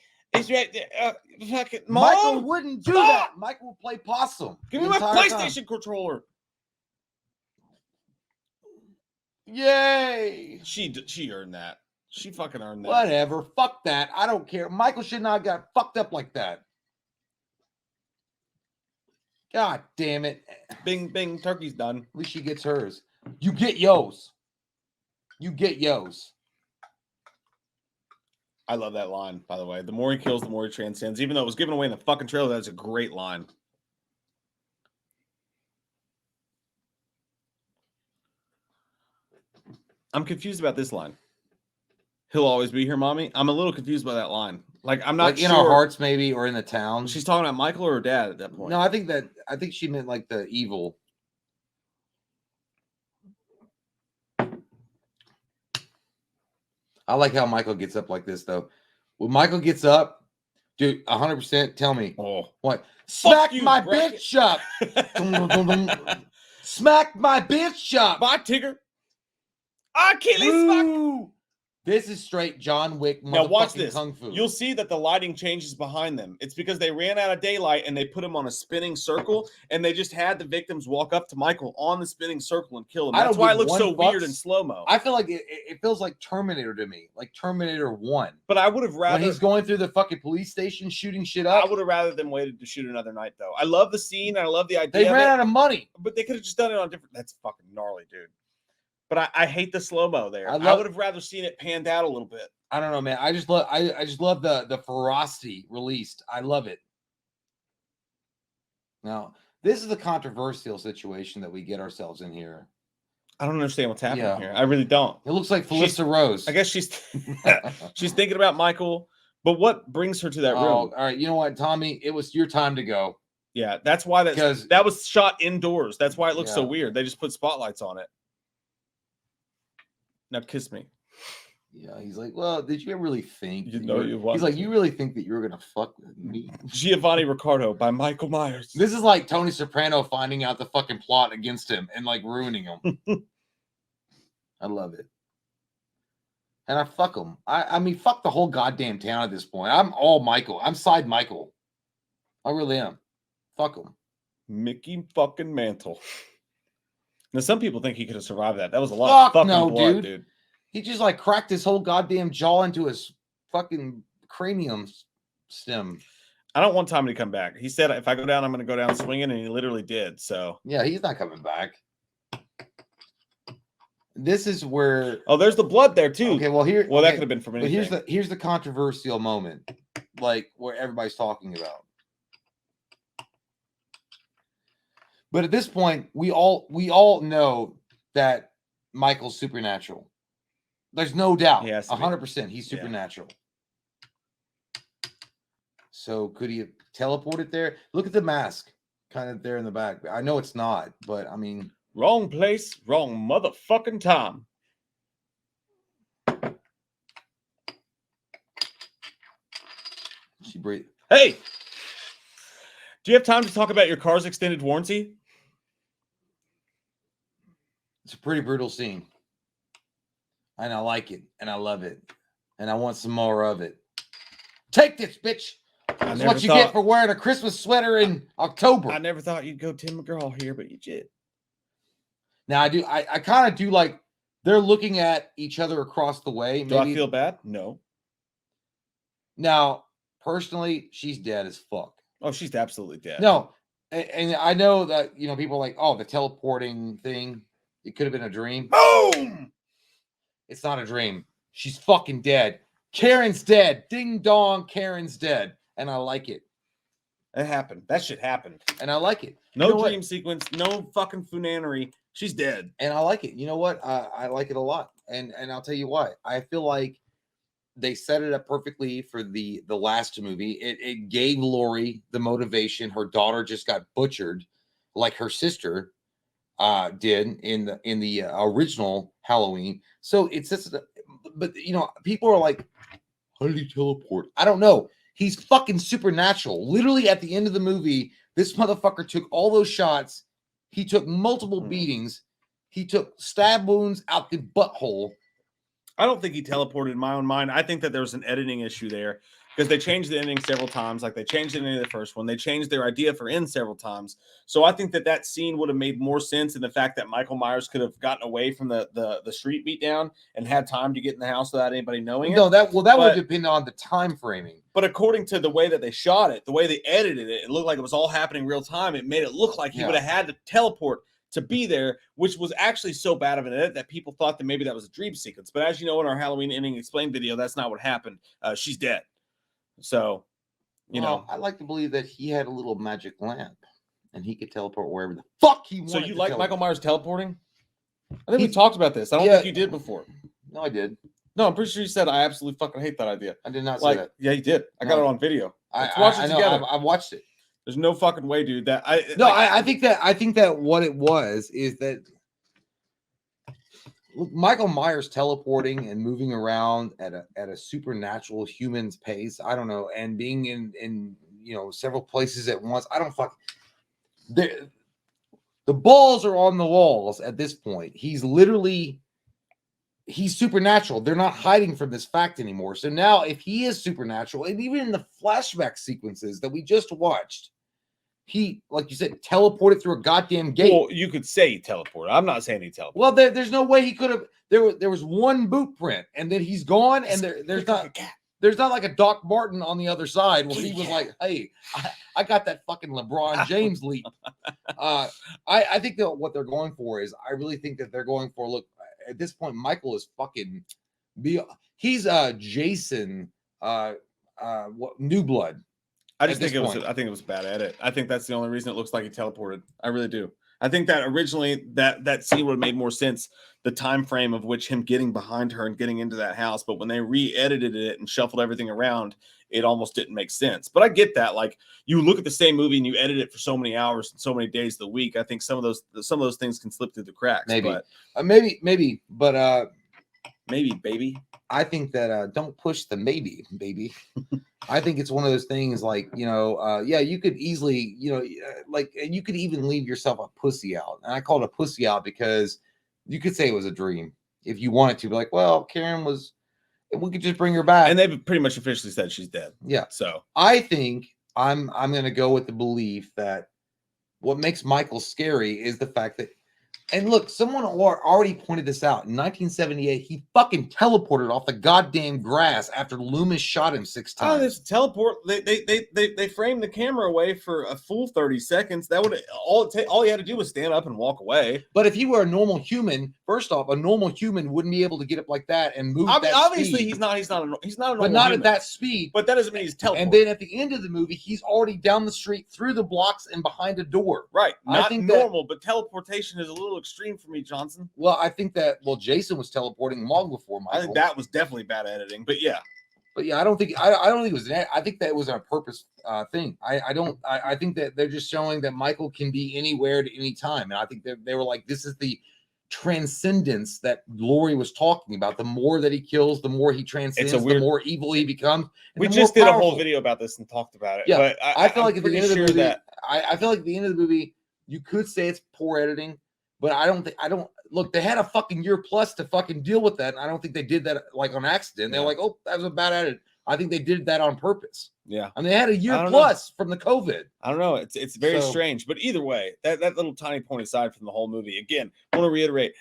right there. Fucking Mom, Michael wouldn't do that. Michael would play possum. Give me my PlayStation controller. Yay. She earned that. She fucking earned that. Whatever. Fuck that. I don't care. Michael should not have got fucked up like that. God damn it. Bing, bing. Turkey's done. At least she gets hers. You get yo's. You get yo's. I love that line, by the way. The more he kills, the more he transcends. Even though it was given away in the fucking trailer, that's a great line. I'm confused about this line. He'll always be here, mommy. I'm a little confused by that line. Like, I'm not sure. In our hearts, maybe, or in the town. She's talking about Michael or her dad at that point. No, I think she meant like the evil. I like how Michael gets up like this, though. When Michael gets up, dude, 100%, tell me. Oh. What? Smack my bitch up. Smack my bitch up. Bye, Tigger. Achilles. This is straight John Wick. Now watch this. Kung Fu. You'll see that the lighting changes behind them. It's because they ran out of daylight and they put him on a spinning circle, and they just had the victims walk up to Michael on the spinning circle and kill him. That's why it looks so weird in slow-mo. I feel like it feels like Terminator to me, like Terminator 1. But I would have rather... When he's going through the fucking police station shooting shit up. I would have rather them waited to shoot another night, though. I love the scene. I love the idea. They ran out of money. But they could have just done it on different... That's fucking gnarly, dude. But I hate the slow-mo there. I would have rather seen it panned out a little bit. I don't know, man. I just love the ferocity released. I love it. Now This is the controversial situation that we get ourselves in here. I don't understand what's happening here. I really don't. It looks like Felissa Rose. I guess she's she's thinking about Michael, but what brings her to that room? All right, you know what, Tommy? It was your time to go. Yeah, that's why that was shot indoors. That's why it looks so weird. They just put spotlights on it. Now kiss me. Yeah, he's like, well, did you really think? He's like, you really think that you were gonna fuck with me? Giovanni Ricciardo by Michael Myers. This is like Tony Soprano finding out the fucking plot against him and like ruining him. I love it. And I fuck him. I mean, fuck the whole goddamn town at this point. I'm all Michael. I'm side Michael. I really am. Fuck him. Mickey fucking Mantle. Now, some people think he could have survived that. That was a lot of fucking blood, dude. He just like cracked his whole goddamn jaw into his fucking cranium stem. I don't want Tommy to come back. He said, if I go down, I'm going to go down swinging, and he literally did. So yeah, he's not coming back. This is where there's the blood there too. Okay, well that could have been from anything. But here's the controversial moment, like where everybody's talking about. But at this point, we all know that Michael's supernatural. There's no doubt. 100%. He's supernatural. So could he have teleported there? Look at the mask, kind of there in the back. I know it's not, but I mean, wrong place, wrong motherfucking time. She breathed. Hey, do you have time to talk about your car's extended warranty? It's a pretty brutal scene. And I like it. And I love it. And I want some more of it. Take this, bitch. That's what you get for wearing a Christmas sweater in October. I never thought you'd go Tim McGraw here, but you did. Now, I kind of do like, they're looking at each other across the way. Do I feel bad? No. Now, personally, she's dead as fuck. Oh, she's absolutely dead. No. And I know that, people are like, oh, the teleporting thing. It could have been a dream. Boom! It's not a dream. She's fucking dead. Karen's dead. Ding dong, Karen's dead. And I like it. It happened. That shit happened. And I like it. No dream sequence. No fucking funanery. She's dead. And I like it. You know what? I like it a lot. And I'll tell you why. I feel like they set it up perfectly for the last movie. It gave Lori the motivation. Her daughter just got butchered like her sister did in the original Halloween. So it's just, but people are like, how did he teleport? I don't know. He's fucking supernatural. Literally at the end of the movie, this motherfucker took all those shots. He took multiple beatings. He took stab wounds out the butthole. I don't think he teleported in my own mind. I think that there was an editing issue there because they changed the ending several times. Like they changed the ending of the first one. They changed their idea for end several times. So I think that scene would have made more sense in the fact that Michael Myers could have gotten away from the street beatdown and had time to get in the house without anybody knowing it. No, that would depend on the time framing. But according to the way that they shot it, the way they edited it, it looked like it was all happening real time. It made it look like he would have had to teleport to be there, which was actually so bad of an edit that people thought that maybe that was a dream sequence. But as you know, in our Halloween ending explained video, that's not what happened. She's dead. So, I like to believe that he had a little magic lamp and he could teleport wherever the fuck he wanted. So you like Michael Myers teleporting? I think we talked about this. I don't think you did before. No, I did. No, I'm pretty sure you said I absolutely fucking hate that idea. I did not say that. Yeah, you did. I got it on video. Let's watch it together. I've watched it. There's no fucking way, dude. I think that what it was is that Michael Myers teleporting and moving around at a supernatural human's pace. I don't know, and being in several places at once. I don't fuck. The balls are on the walls at this point. He's supernatural. They're not hiding from this fact anymore. So now, if he is supernatural, and even in the flashback sequences that we just watched, he, like you said, teleported through a goddamn gate. Well, you could say he teleported. I'm not saying he teleported. Well, there's no way he could have. There was one boot print, and then he's gone, and there's not like a Doc Martin on the other side where he was like, "Hey, I got that fucking LeBron James leap." I think that what they're going for is, I really think that they're going for. Look, at this point, Michael is fucking. He's Jason. New Blood. I just think it was. I think it was a bad edit. I think that's the only reason it looks like he teleported. I really do. I think that originally that scene would have made more sense, the time frame of which him getting behind her and getting into that house. But when they re-edited it and shuffled everything around, it almost didn't make sense. But I get that. Like, you look at the same movie and you edit it for so many hours and so many days of the week. I think some of those things can slip through the cracks. Maybe, but maybe, but maybe, baby. I think that don't push the maybe, baby. I think it's one of those things like, yeah, you could easily, like, and you could even leave yourself a pussy out. And I call it a pussy out because you could say it was a dream if you wanted to. Be like, well, Karen was, we could just bring her back. And they've pretty much officially said she's dead. Yeah. So I think I'm going to go with the belief that what makes Michael scary is the fact that, and look, someone already pointed this out. In 1978, he fucking teleported off the goddamn grass after Loomis shot him 6 times. Oh, this teleport. They framed the camera away for a full 30 seconds. That would all you had to do was stand up and walk away. But if you were a normal human, first off, a normal human wouldn't be able to get up like that and move. Obviously, speed. He's not a normal but not human. at that speed. But that doesn't mean he's teleporting. And then at the end of the movie, he's already down the street, through the blocks, and behind a door. Right. Not I think normal, but teleportation is a little extreme for me, Johnson. Well, I think that Jason was teleporting long before Michael. I think that was definitely bad editing, but yeah. But yeah, I don't think it was an. I think that was a purpose thing. I think that they're just showing that Michael can be anywhere at any time, and I think that they were like, this is the transcendence that Laurie was talking about. The more that he kills, the more he transcends, the more evil he becomes. We just did a whole video about this and talked about it. Yeah, but I feel like at the end of the movie, I feel like at the end of the movie, you could say it's poor editing, but I don't look. They had a fucking year plus to fucking deal with that, and I don't think they did that like on accident. They're like, oh, that was a bad edit. I think they did that on purpose. Yeah. I mean, they had a year plus from the COVID. I don't know. It's very strange. But either way, that little tiny point aside from the whole movie, again, I want to reiterate,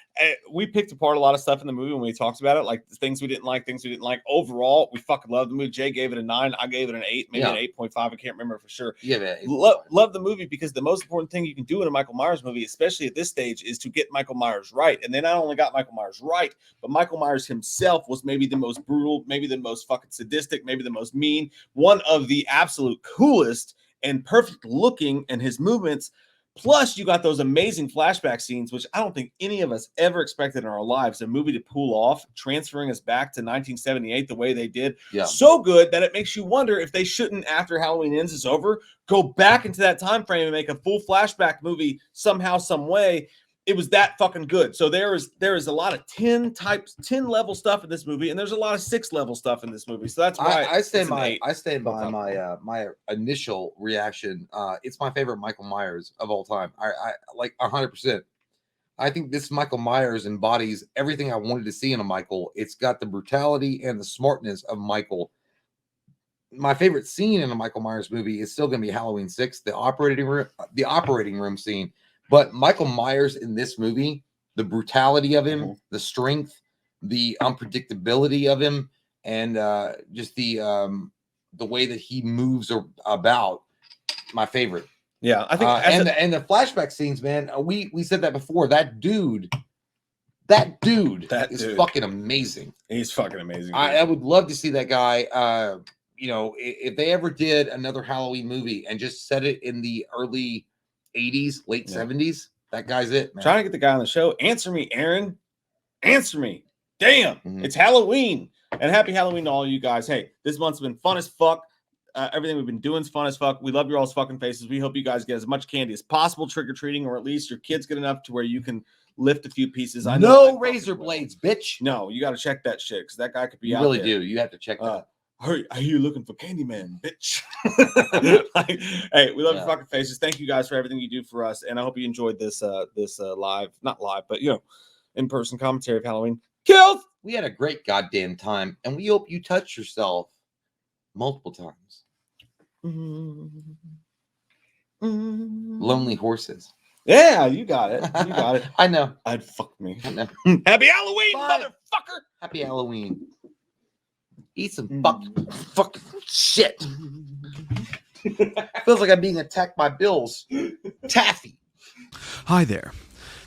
we picked apart a lot of stuff in the movie when we talked about it, like the things we didn't like, things we didn't like. Overall, we fucking loved the movie. Jay gave it a 9. I gave it an 8, maybe an 8.5. I can't remember for sure. Yeah, love the movie because the most important thing you can do in a Michael Myers movie, especially at this stage, is to get Michael Myers right. And they not only got Michael Myers right, but Michael Myers himself was maybe the most brutal, maybe the most fucking sadistic, maybe the most mean, one of the absolute coolest and perfect looking in his movements. Plus, you got those amazing flashback scenes, which I don't think any of us ever expected in our lives a movie to pull off, transferring us back to 1978 the way they did. Yeah. So good that it makes you wonder if they shouldn't, after Halloween Ends is over, go back into that time frame and make a full flashback movie somehow, some way. It was that fucking good. So there is a lot of 10 level stuff in this movie, and there's a lot of 6 level stuff in this movie. So that's why I stand by my initial reaction. It's my favorite Michael Myers of all time. I like 100%. I think this Michael Myers embodies everything I wanted to see in a Michael. It's got the brutality and the smartness of Michael. My favorite scene in a Michael Myers movie is still going to be Halloween 6, the operating room scene. But Michael Myers in this movie, the brutality of him, the strength, the unpredictability of him, and just the way that he moves about, my favorite. Yeah, I think and the flashback scenes, man. We said that before. That dude is fucking amazing. He's fucking amazing. I would love to see that guy. If they ever did another Halloween movie and just set it in the early 80s, late 70s, that guy's it, man. Trying to get the guy on the show. Answer me, Aaron. Answer me. Damn, It's Halloween. And happy Halloween to all you guys. Hey, this month's been fun as fuck. Everything we've been doing is fun as fuck. We love your all's fucking faces. We hope you guys get as much candy as possible trick-or-treating, or at least your kids get enough to where you can lift a few pieces. I know no razor blades, bitch. No, you got to check that shit, because that guy could be out really there. do. You have to check that. Are you looking for Candyman, bitch? Hey, we love your fucking faces. Thank you guys for everything you do for us, and I hope you enjoyed this live, not live, but in-person commentary of Halloween Kills. We had a great goddamn time, and we hope you touch yourself multiple times. Lonely horses. Yeah, you got it. You got it. I know. I'd fuck me. I know. Happy Halloween, Bye. motherfucker. Happy Halloween. Eat some fucking shit. Feels like I'm being attacked by Bills. Taffy. Hi there.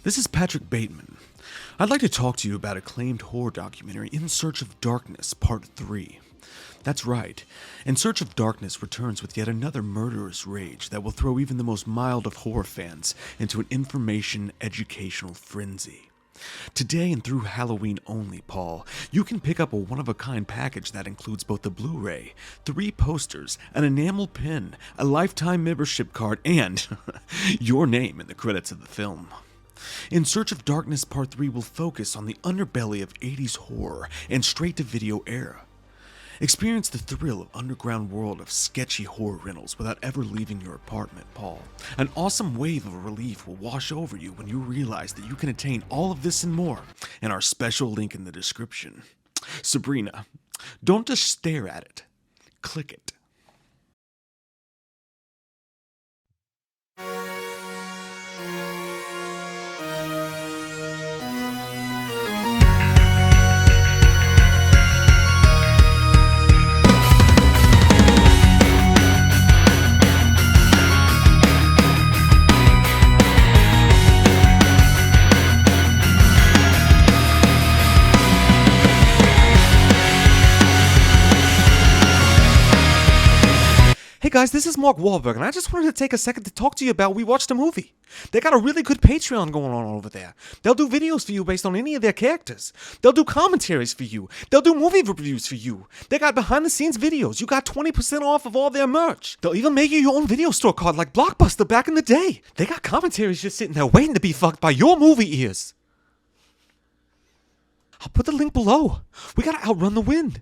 This is Patrick Bateman. I'd like to talk to you about acclaimed horror documentary In Search of Darkness, Part 3. That's right. In Search of Darkness returns with yet another murderous rage that will throw even the most mild of horror fans into an information educational frenzy. Today and through Halloween only, Paul, you can pick up a one-of-a-kind package that includes both the Blu-ray, 3 posters, an enamel pin, a lifetime membership card, and your name in the credits of the film. In Search of Darkness Part 3 will focus on the underbelly of 80s horror and straight-to-video era. Experience the thrill of underground world of sketchy horror rentals without ever leaving your apartment, Paul. An awesome wave of relief will wash over you when you realize that you can attain all of this and more in our special link in the description. Sabrina, don't just stare at it. Click it. Hey guys, this is Mark Wahlberg, and I just wanted to take a second to talk to you about We Watched a Movie. They got a really good Patreon going on over there. They'll do videos for you based on any of their characters. They'll do commentaries for you. They'll do movie reviews for you. They got behind-the-scenes videos. You got 20% off of all their merch. They'll even make you your own video store card like Blockbuster back in the day. They got commentaries just sitting there waiting to be fucked by your movie ears. I'll put the link below. We gotta outrun the wind.